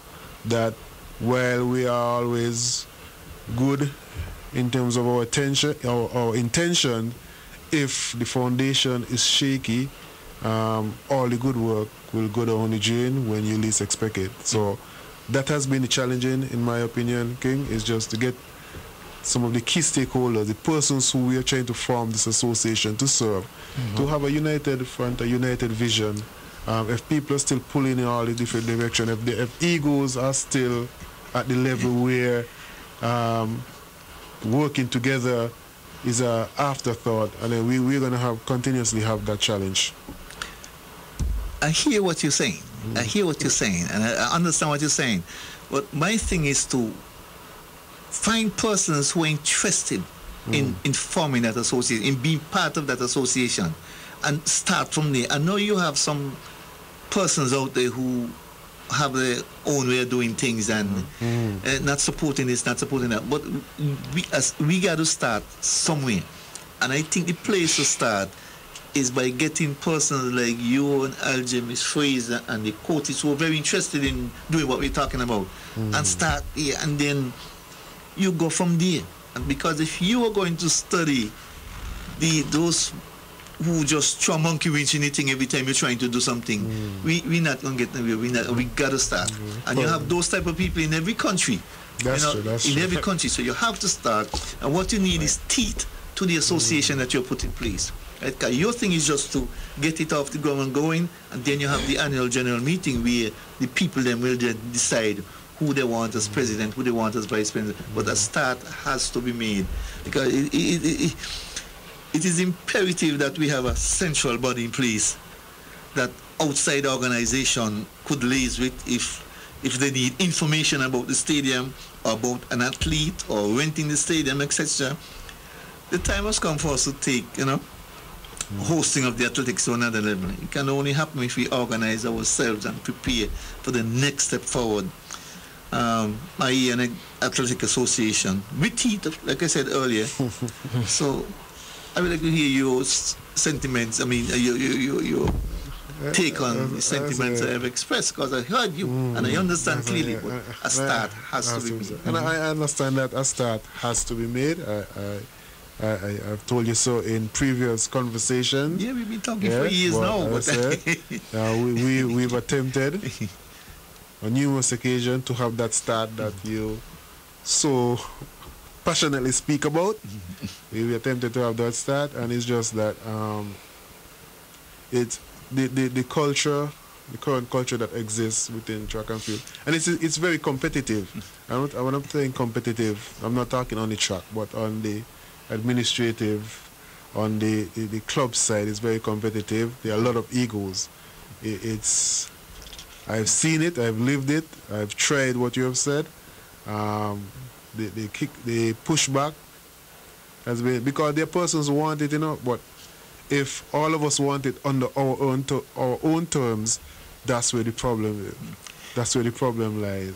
that while we are always good in terms of our intention, if the foundation is shaky, all the good work will go down the drain when you least expect it. So that has been challenging, in my opinion, King, is just to get some of the key stakeholders, the persons who we are trying to form this association to serve, to have a united front, a united vision. If people are still pulling in all the different directions, if egos are still at the level where working together is an afterthought, and then we're going to continuously have that challenge. I hear what you're saying. I hear what you're saying, and I understand what you're saying. But my thing is to find persons who are interested in forming that association, in being part of that association, and start from there. I know you have some persons out there who have their own way of doing things and not supporting this, not supporting that. But we got to start somewhere. And I think the place to start is by getting persons like you and Alger, Miss Fraser, and the coaches who are very interested in doing what we're talking about, and start here, and then you go from there. And because if you are going to study those who just throw monkey wrench in anything every time you're trying to do something, we're not going to get nowhere. We got to start. And you have those type of people in every country. That's true. In every country. So you have to start. And what you need is teeth to the association that you're put in place. Right? Your thing is just to get it off the ground and going, and then you have the annual general meeting where the people then will decide who they want as president, who they want as vice president. But a start has to be made, because it is imperative that we have a central body in place that outside organization could liaise with if they need information about the stadium or about an athlete or renting the stadium, etc. The time has come for us to take, hosting of the athletics to another level. It can only happen if we organize ourselves and prepare for the next step forward. i.e. an athletic association with teeth, like I said earlier. So I would like to hear your sentiments. I mean, your take on the sentiments I have expressed, because I heard you and I understand clearly what a start has to be made. And I understand that a start has to be made. I've told you so in previous conversations. Yeah, we've been talking for years now. But we've attempted on numerous occasions to have that start that you so passionately speak about. We attempted to have that start, and it's just that it's the culture, the current culture that exists within track and field, and it's very competitive. When I'm saying competitive, I'm not talking on the track, but on the administrative, on the club side, it's very competitive. There are a lot of egos. I've seen it, I've lived it, I've tried what you have said. The pushback has been, because there are persons who want it, but if all of us want it under our own terms, that's where the problem is. That's where the problem lies.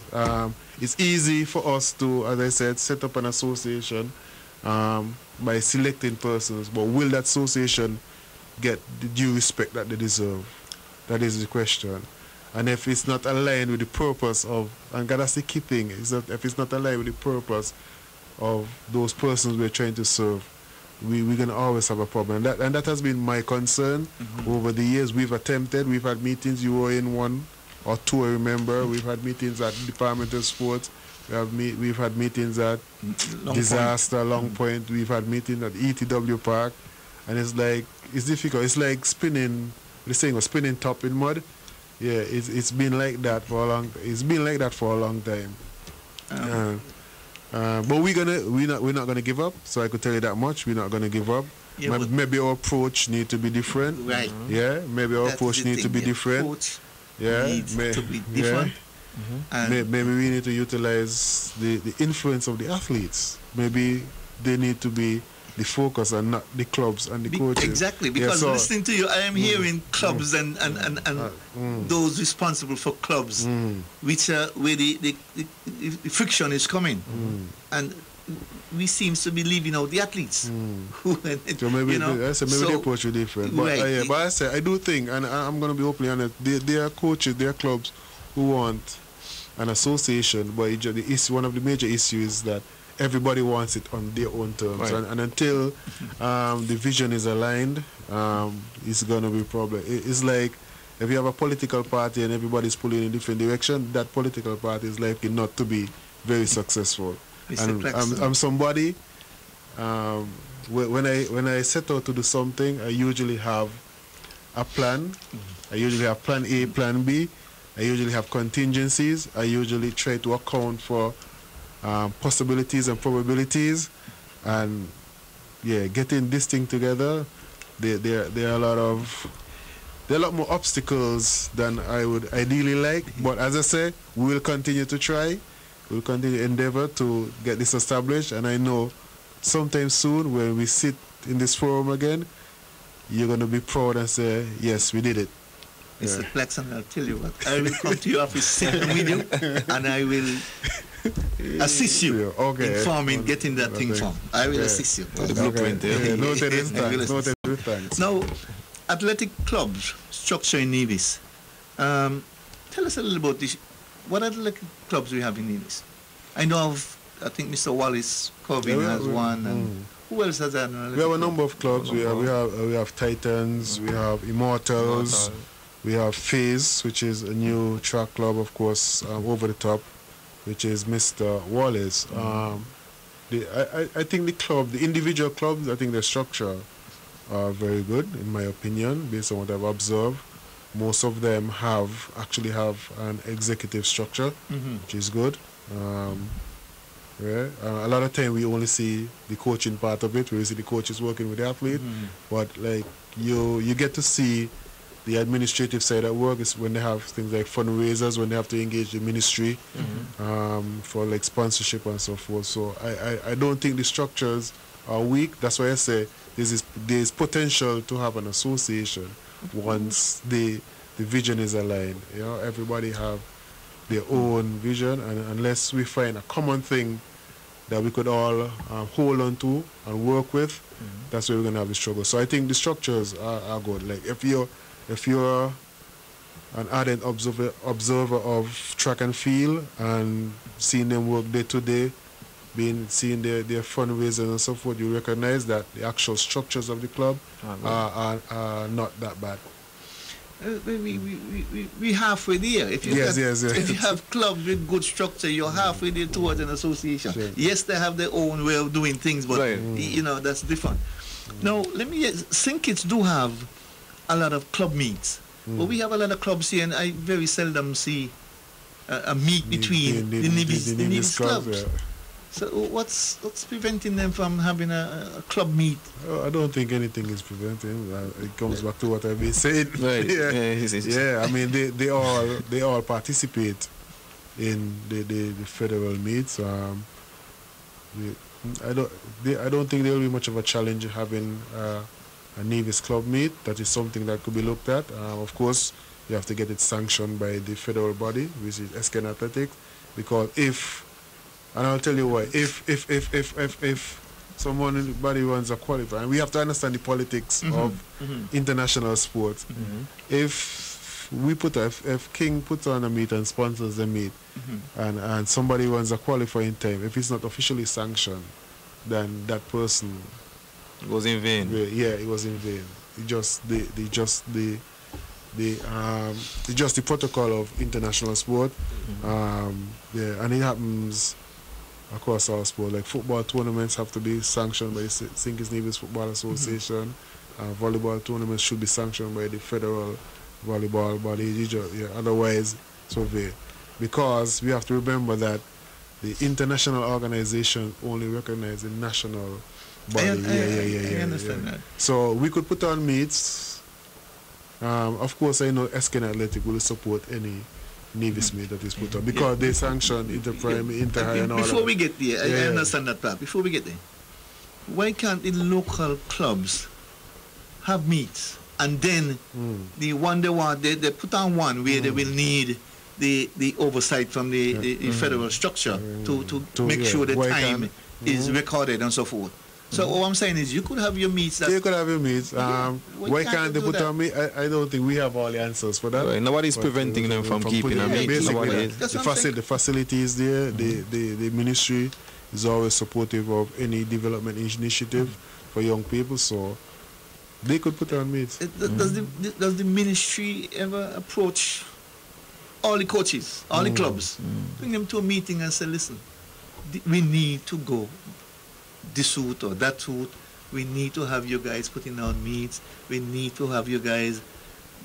It's easy for us to, as I said, set up an association by selecting persons, but will that association get the due respect that they deserve? That is the question. And if it's not aligned with the purpose of, and that's the key thing, if it's not aligned with the purpose of those persons we're trying to serve, we're going to always have a problem. And that has been my concern over the years. We've had meetings, you were in one or two, I remember. We've had meetings at the Department of Sports. We've had meetings at Long Point. We've had meetings at ETW Park. And it's difficult. It's like spinning top in mud. Yeah, it's been like that for a long time. But we're not gonna give up. So I could tell you that much. We're not gonna give up. Yeah, maybe our approach need to be different. Right. Yeah. Maybe our approach need to be different. Yeah. To be different. Yeah. Maybe we need to utilize the influence of the athletes. Maybe they need to be the focus and not the clubs and the coaches. Exactly, because listening to you, I am hearing clubs and those responsible for clubs, which are where the friction is coming, and we seem to be leaving out the athletes. So maybe the approach is different. But, right. But I do think, and I'm going to be openly honest, there are coaches, there are clubs who want an association, but one of the major issues is that everybody wants it on their own terms, right. and until the vision is aligned, it's going to be a problem. It's like if you have a political party and everybody's pulling in a different direction, that political party is likely not to be very successful. And I'm somebody, when I set out to do something, I usually have a plan. I usually have plan A, plan B. I usually have contingencies. I usually try to account for possibilities and probabilities, and getting this thing together, there are a lot more obstacles than I would ideally like. But as I say, we will continue to try. We'll continue to endeavor to get this established, and I know sometime soon when we sit in this forum again, you're going to be proud and say, yes, we did it. Mr. Claxton, I'll tell you what, I will come to your office, sit with you, and I will assist you in forming, getting that thing formed. I will assist you. The blueprint. Noted, thanks. Now, athletic clubs structure in Nevis. Tell us a little about this. What athletic clubs we have in Nevis? I think Mr. Wallace Corbin has one. And who else has that? We have a number of clubs. We have Titans. We have Immortals. We have Phase, which is a new track club, of course, over the top, which is Mr. Wallace. I think the individual clubs, I think their structure are very good, in my opinion, based on what I've observed. Most of them actually have an executive structure, which is good. Right? A lot of time we only see the coaching part of it. We see the coaches working with the athlete, but like you get to see the administrative side at work is when they have things like fundraisers, when they have to engage the ministry for like sponsorship and so forth. So I don't think the structures are weak. That's why I say there's potential to have an association once the vision is aligned. You know, everybody have their own vision, and unless we find a common thing that we could all hold on to and work with, that's where we're gonna have the struggle. So I think the structures are good. Like if you're an ardent observer of track and field and seeing them work day to day, seeing their fundraisers and so forth, you recognize that the actual structures of the club are not that bad. We halfway there. If you Yes. if you have clubs with good structure, you're halfway there towards an association. Sure. Yes, they have their own way of doing things, but you know that's different. Now, let me. St. Kitts do have a lot of club meets, but we have a lot of clubs here, and I very seldom see a meet between the Nevis clubs. Yeah. So what's preventing them from having a club meet? I don't think anything is preventing. It comes back to what I've been saying. Right. Yeah. I mean, they all participate in the federal meets. I don't think there will be much of a challenge having a Nevis club meet. That is something that could be looked at. Of course, you have to get it sanctioned by the federal body, which is SKN Athletics, because and I'll tell you why. If somebody runs a qualifier, and we have to understand the politics of international sports. If King puts on a meet and sponsors the meet, and somebody runs a qualifying time, if it's not officially sanctioned, then that person it was in vain. Yeah, it was in vain. The protocol of international sport. And it happens across all sport. Like football tournaments have to be sanctioned by the St. Kitts Nevis Football Association. Volleyball tournaments should be sanctioned by the federal volleyball body. Otherwise, so because we have to remember that the international organization only recognize the national body. I understand that. So we could put on meets. Of course, I know SKN Athletic will support any Nevis meet that is put on because they sanction Inter-Prime, Inter-High and all that. Before we get there, I understand that part. Before we get there, why can't the local clubs have meets and then the one they put on one where they will need the oversight from the federal structure to make sure the time is recorded and so forth. So all I'm saying is you could have your meets. You could have your meets. Why can't they put on meet? I don't think we have all the answers for that. Right. Nobody's preventing them from keeping a meet. The facility is there. The ministry is always supportive of any development initiative for young people. So they could put on meets. Does the ministry ever approach all the coaches, all the clubs, bring them to a meeting and say, listen, we need to go this route or that route. We need to have you guys putting on meets. We need to have you guys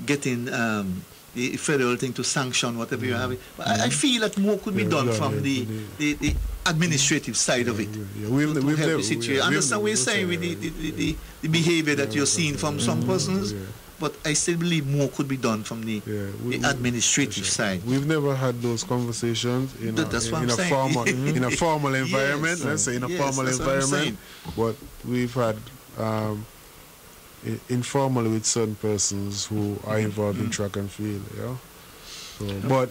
getting the federal thing to sanction whatever you're having. But I feel that more could be done from the administrative side of it. We've help the situation. I understand what you're saying with the behavior that you're seeing from some persons. But I still believe more could be done from the administrative side. We've never had those conversations in a formal environment. Let's say in a formal environment. But we've had informally with certain persons who are involved in track and field. But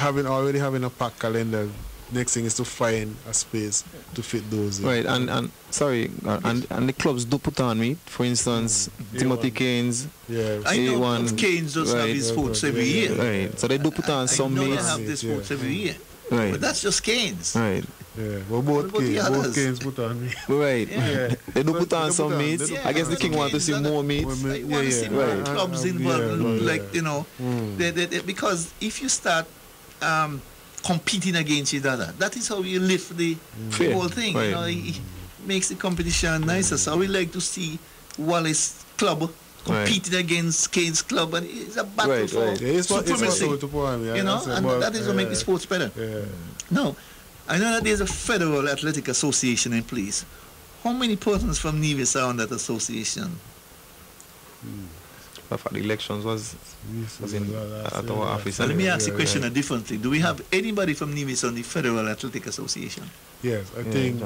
already having a packed calendar. Next thing is to find a space to fit those in. Right, and the clubs do put on meet. For instance, Timothy Keynes. I know Keynes does have his sports every year. Right, so they do put on some meets. They have their sports every year. Right. But that's just Keynes. Right. Yeah, well, both Keynes put on meet. Right. They do put on some meets. I guess the King want to see more meets. I want to see more clubs involved. Because if you start competing against each other, that is how you lift the whole thing. Right. It makes the competition nicer. So we like to see Wallace club competing against Keynes club, and it's a battle for supremacy. And that is what makes the sports better. No, I know that there's a Federal Athletic Association in place. How many persons from Nevis are on that association? For the elections was in at our office. So let me ask the question differently. Do we have anybody from Nevis on the Federal Athletic Association? Yes, I think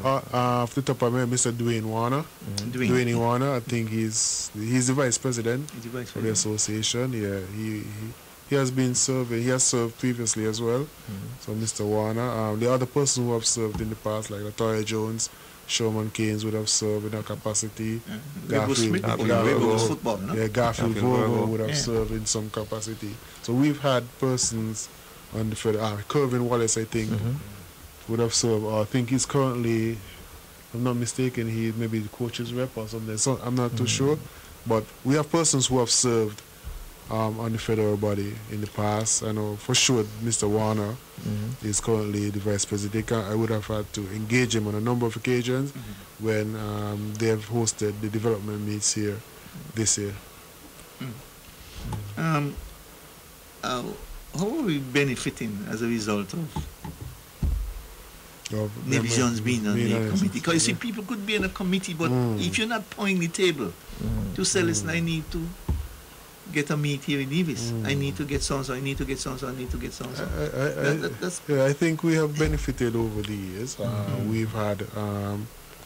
off the top of my head, Mr. Dwayne Warner. Dwayne Warner, I think he's the vice president of the association. Yeah, he has been serving. He has served previously as well. So Mr. Warner. The other person who have served in the past, like Latoya Jones, Showman Keynes would have served in a capacity. Garfield Vogel would have served in some capacity. So we've had persons on the Federal. Kervin Wallace, I think, would have served. I think he's currently, if I'm not mistaken, he may be the coach's rep or something. So I'm not too sure. But we have persons who have served on the federal body in the past. I know for sure Mr. Warner is currently the vice president. I would have had to engage him on a number of occasions when they have hosted the development meets here this year. How are we benefiting as a result of Nevisions being on the committee? Because you see, people could be in a committee, but if you're not pointing the table to say, listen, I need to get a meet here in Nevis. I need to get so-and-so, I need to get so-and-so, I need to get so-and-so. I think we have benefited over the years. We've had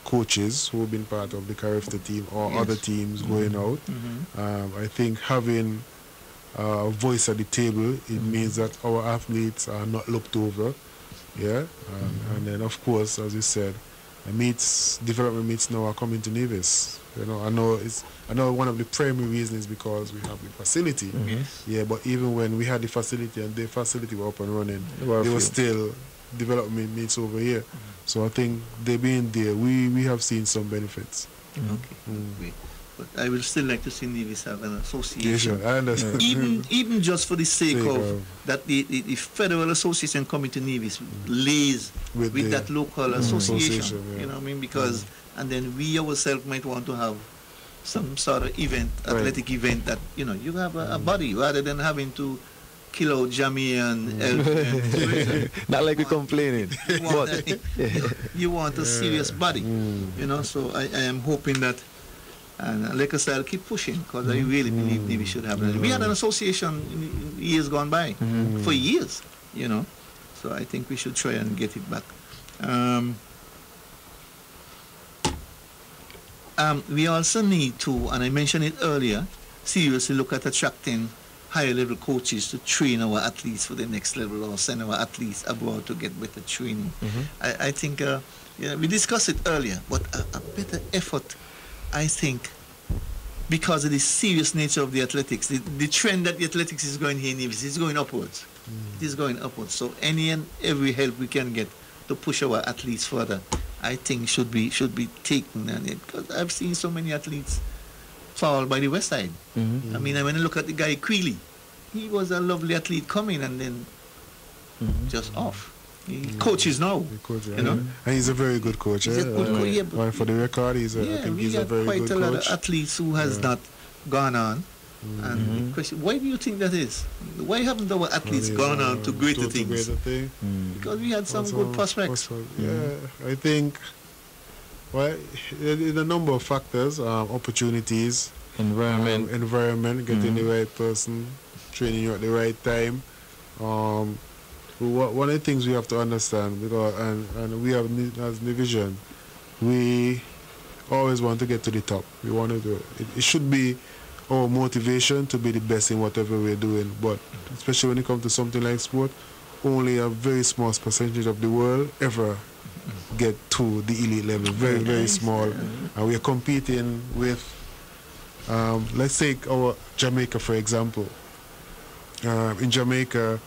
coaches who have been part of the Carifta team or other teams going out. I think having a voice at the table, it means that our athletes are not looked over. Yeah, and then of course, as you said, development meets now are coming to Nevis. You know, I know one of the primary reasons is because we have the facility. Yeah, but even when we had the facility and the facility were up and running, there was still development meets over here. So I think they being there, we have seen some benefits. Great. But I would still like to see Nevis have an association. I understand. Even just for the sake of that the Federal Association coming to Nevis lays with that local association. You know what I mean? Because and then we ourselves might want to have some sort of event, athletic event that, you know, you have a body rather than having to kill out Jamir and not like we're complaining. You want a serious body, you know. So I am hoping that, and like I said, I'll keep pushing because I really believe Nevis should have it. We had an association in years gone by, for years, you know. So I think we should try and get it back. We also need to, and I mentioned it earlier, seriously look at attracting higher level coaches to train our athletes for the next level or send our athletes abroad to get better training. I think, we discussed it earlier, but a better effort, I think, because of the serious nature of the athletics, the trend that the athletics is going here in Nevis is going upwards. It is going upwards. So any and every help we can get to push our athletes further, I think should be taken. And because I've seen so many athletes fall by the west side. I mean, when I look at the guy Queely, he was a lovely athlete coming and then just off. He coaches now, you know. And he's a very good coach. He's a good coach, but for the record, I think he's a very good coach. Quite a lot of athletes who has not gone on. And the question, why do you think that is? Why haven't our athletes gone on to greater things? Because we had some good prospects. I think, well, in a number of factors, opportunities, environment, getting the right person, training you at the right time. One of the things we have to understand, because and we have as Nevision, we always want to get to the top. We want to do it. It should be our motivation to be the best in whatever we're doing, but especially when it comes to something like sport, only a very small percentage of the world ever get to the elite level. Very, very small. And we are competing with, let's take our Jamaica for example. In Jamaica,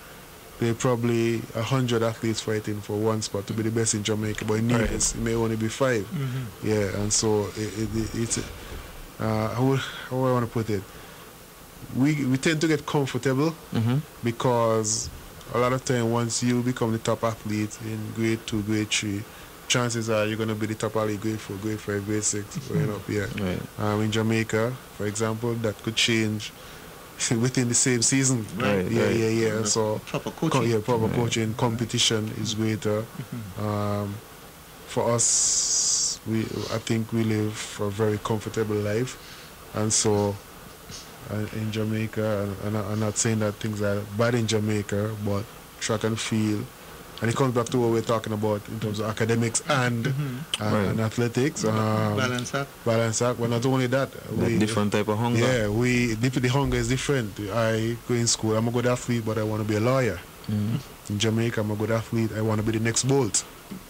there are probably 100 athletes fighting for one spot to be the best in Jamaica, but in Nevis, it may only be 5. Yeah, and so it's how I want to put it, we tend to get comfortable because a lot of time once you become the top athlete in grade 2, grade 3, chances are you're going to be the top athlete grade 4, grade 5, grade 6 going up here. In Jamaica, for example, that could change within the same season. Right, Yeah. So proper coaching. proper coaching. Competition is greater. For us, I think we live a very comfortable life, and so in Jamaica, and I'm not saying that things are bad in Jamaica, but track and field, and it comes back to what we're talking about in terms of academics and athletics. Balance act. But not only that, different type of hunger. Yeah, the hunger is different. I go in school, I'm a good athlete, but I want to be a lawyer. In Jamaica, I'm a good athlete, I want to be the next Bolt.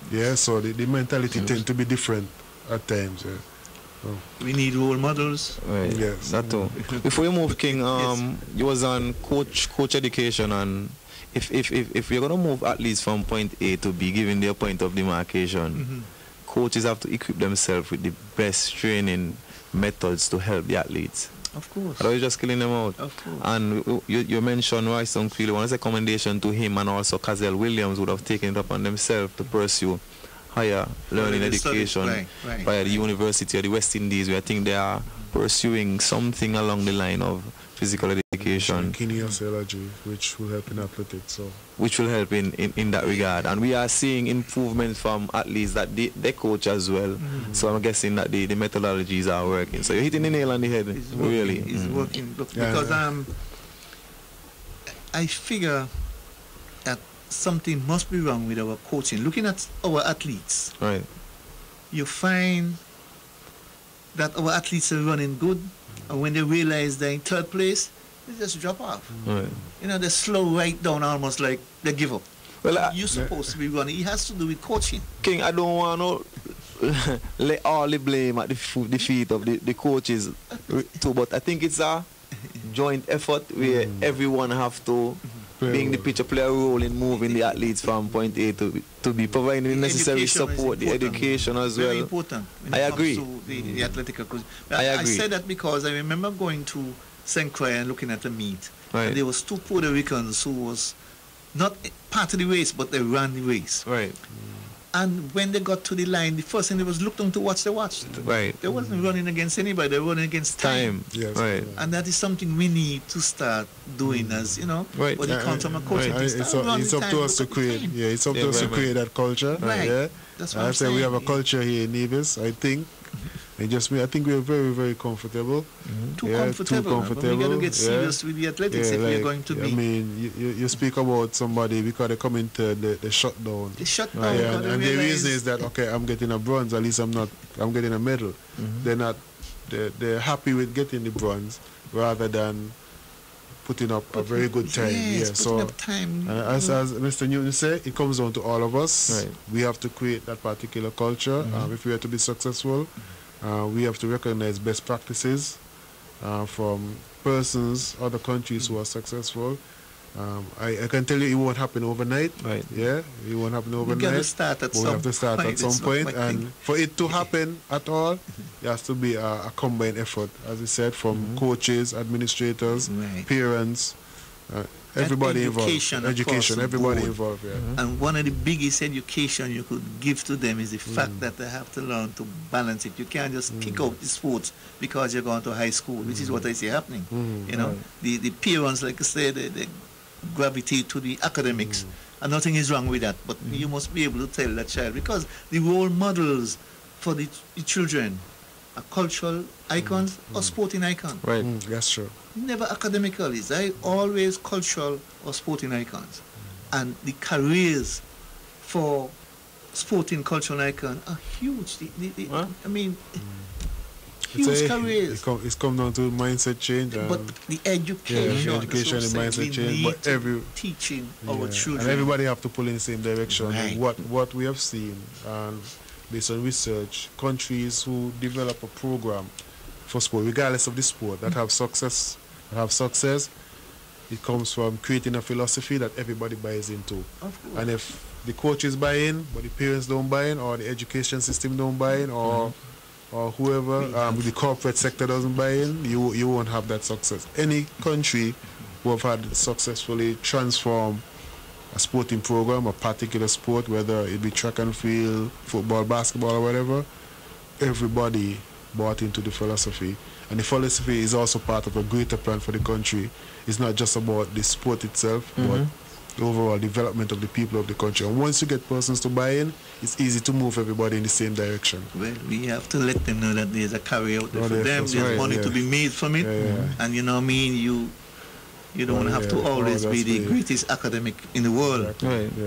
Yeah, so the mentality tend to be different at times. Yeah. So. We need role models. Right. Yes. That too. Before you move, King, you was on coach education, and if you're gonna move athletes from point A to B, given their point of demarcation, coaches have to equip themselves with the best training methods to help the athletes. Of course. Otherwise, just killing them out. Of course. And you mentioned Royce Uncle. One recommendation to him, and also Cazell Williams would have taken it upon themselves to pursue higher learning education via the university or the West Indies, where I think they are pursuing something along the line of physical education, kinesiology, which will help in athletics. So which will help in that regard. And we are seeing improvement from athletes that they coach as well. So I'm guessing that the methodologies are working. So you're hitting the nail on the head. It's working, really. It's working. Because I figure that something must be wrong with our coaching. Looking at our athletes, right, you find that our athletes are running good, and when they realize they're in third place, they just drop off. Right. You know, they slow right down, almost like they give up. Well, you're supposed to be running. It has to do with coaching. King, I don't want to lay all the blame at the feet of the coaches too, but I think it's a joint effort where everyone have to being the pitcher, play a role in moving the athletes from point A to B, providing the necessary support, the education as well. Very important. I agree. To the athletic coach. I agree. I said that because I remember going to St. Croix and looking at the meet. Right. And there was two Puerto Ricans who was not part of the race, but they ran the race. Right. And when they got to the line, the first thing they was looked on to watch, they watched. Right. They wasn't running against anybody, they were running against time. Yes. Right. And that is something we need to start doing as, you know, right. when it comes from a coaching. Right. It's up to us to create. Yeah, it's up to us to create that culture. Right. Yeah. That's what I I'm say saying. we have a culture here in Nevis, I think. I think we're very, very comfortable. Too comfortable. But we got to get serious with the athletics if we're going to be. I mean, you speak about somebody because they come into the shutdown. The shutdown. Yeah, and the reason is that, okay, I'm getting a bronze, at least I'm getting a medal. They're happy with getting the bronze rather than putting up a very good time. Yes, so up time. As Mr. Newton said, it comes down to all of us. Right. We have to create that particular culture. If we are to be successful, we have to recognize best practices from persons, other countries who are successful. I can tell you it won't happen overnight. Right. Yeah, it won't happen overnight. We got to start at we have to start at some point. And for it to happen at all, it has to be a combined effort, as I said, from coaches, administrators, parents, everybody involved. Education, everybody involved. Yeah. And one of the biggest education you could give to them is the fact that they have to learn to balance it. You can't just kick out the sports because you're going to high school, which is what I see happening. You know, the parents, like I said, they gravitate to the academics, and nothing is wrong with that. But you must be able to tell that child, because the role models for the children are cultural icons or sporting icons. Right. That's true. Never academical is. I always cultural or sporting icons. And the careers for sporting cultural icon are huge. I mean, huge careers. It's come down to mindset change. But the education, education and mindset change. But teaching our children. And everybody have to pull in the same direction. Right. What we have seen, and based on research, countries who develop a program for sport, regardless of the sport, that have success, it comes from creating a philosophy that everybody buys into. And if the coaches buy in, but the parents don't buy in, or the education system don't buy in, or whoever, the corporate sector doesn't buy in, you won't have that success. Any country who have had successfully transformed a sporting program, a particular sport, whether it be track and field, football, basketball, or whatever, everybody bought into the philosophy. And the philosophy is also part of a greater plan for the country. It's not just about the sport itself, but the overall development of the people of the country. And once you get persons to buy in, it's easy to move everybody in the same direction. Well, we have to let them know that there's a carry out there for them. There's money to be made from it. And you know what I mean? You don't have to always be the greatest academic in the world.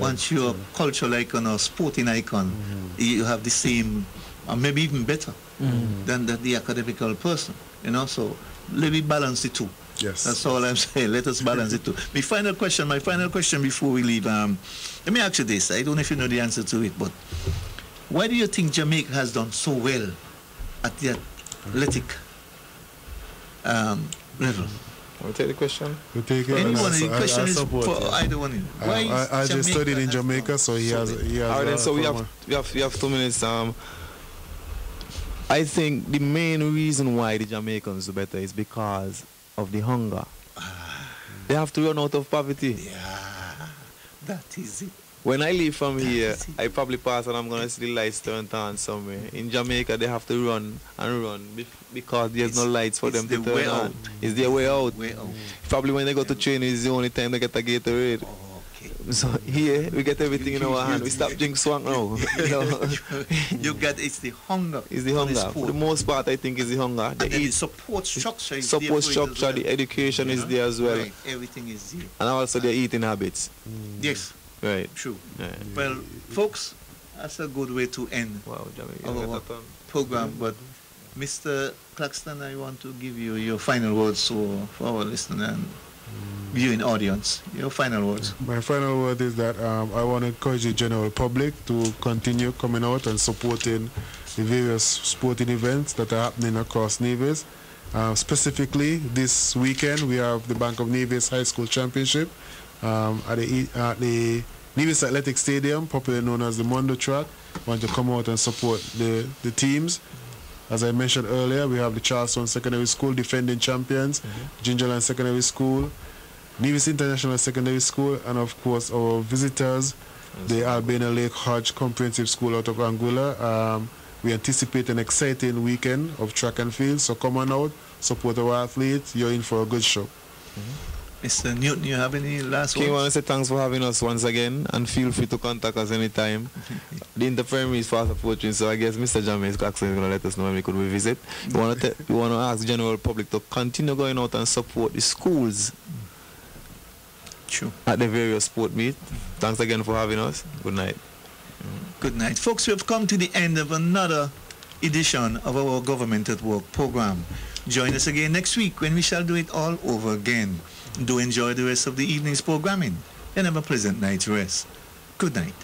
Once you're a cultural icon or sporting icon, you have the same, or maybe even better, than the academical person. You know, so let me balance the two. Yes. That's all I'm saying. Let us balance it too. My final question before we leave, let me ask you this. I don't know if you know the answer to it, but why do you think Jamaica has done so well at the athletic level? I'll take the question. We'll take it. Anyone, the question is for either one. I just studied in Jamaica, so he has. All right, so we have 2 minutes. I think the main reason why the Jamaicans do better is because of the hunger. They have to run out of poverty. Yeah, that is it. When I leave from here, I probably pass and I'm going to see the lights turn on somewhere. In Jamaica, they have to run and run because there's no lights for them to turn on. It's their way out. Probably when they go to training, it's the only time they get a Gatorade. So here, we get everything in our hand. We stop drinking swag now. You get, it's the hunger. It's the hunger. For the most part, I think it's the hunger. And the support structure is there. Support structure, the education is there as well. Right. Everything is there. And also their eating habits. Yes. Right. True. Yeah. Well, folks, that's a good way to end our program. But Mr. Claxton, I want to give you your final words for our listener and viewing audience. Your final words. My final word is that I want to encourage the general public to continue coming out and supporting the various sporting events that are happening across Nevis. Specifically, this weekend we have the Bank of Nevis High School Championship at the Nevis Athletic Stadium, popularly known as the Mondo Track. I want to come out and support the teams. As I mentioned earlier, we have the Charleston Secondary School defending champions, Gingerland Secondary School, Nevis International Secondary School, and of course our visitors, the Albania Lake Hodge Comprehensive School out of Anguilla. We anticipate an exciting weekend of track and field, so come on out, support our athletes. You're in for a good show. Mr. Newton, you have any last words? I want to say thanks for having us once again, and feel free to contact us anytime. The interprimary is fast approaching, so I guess Mr. Jamir Claxton is going to let us know when we could revisit. We want to ask the general public to continue going out and support the schools at the various sport meet. Thanks again for having us. Good night. Good night. Folks, we have come to the end of another edition of our Government at Work program. Join us again next week when we shall do it all over again. Do enjoy the rest of the evening's programming and have a pleasant night's rest. Good night.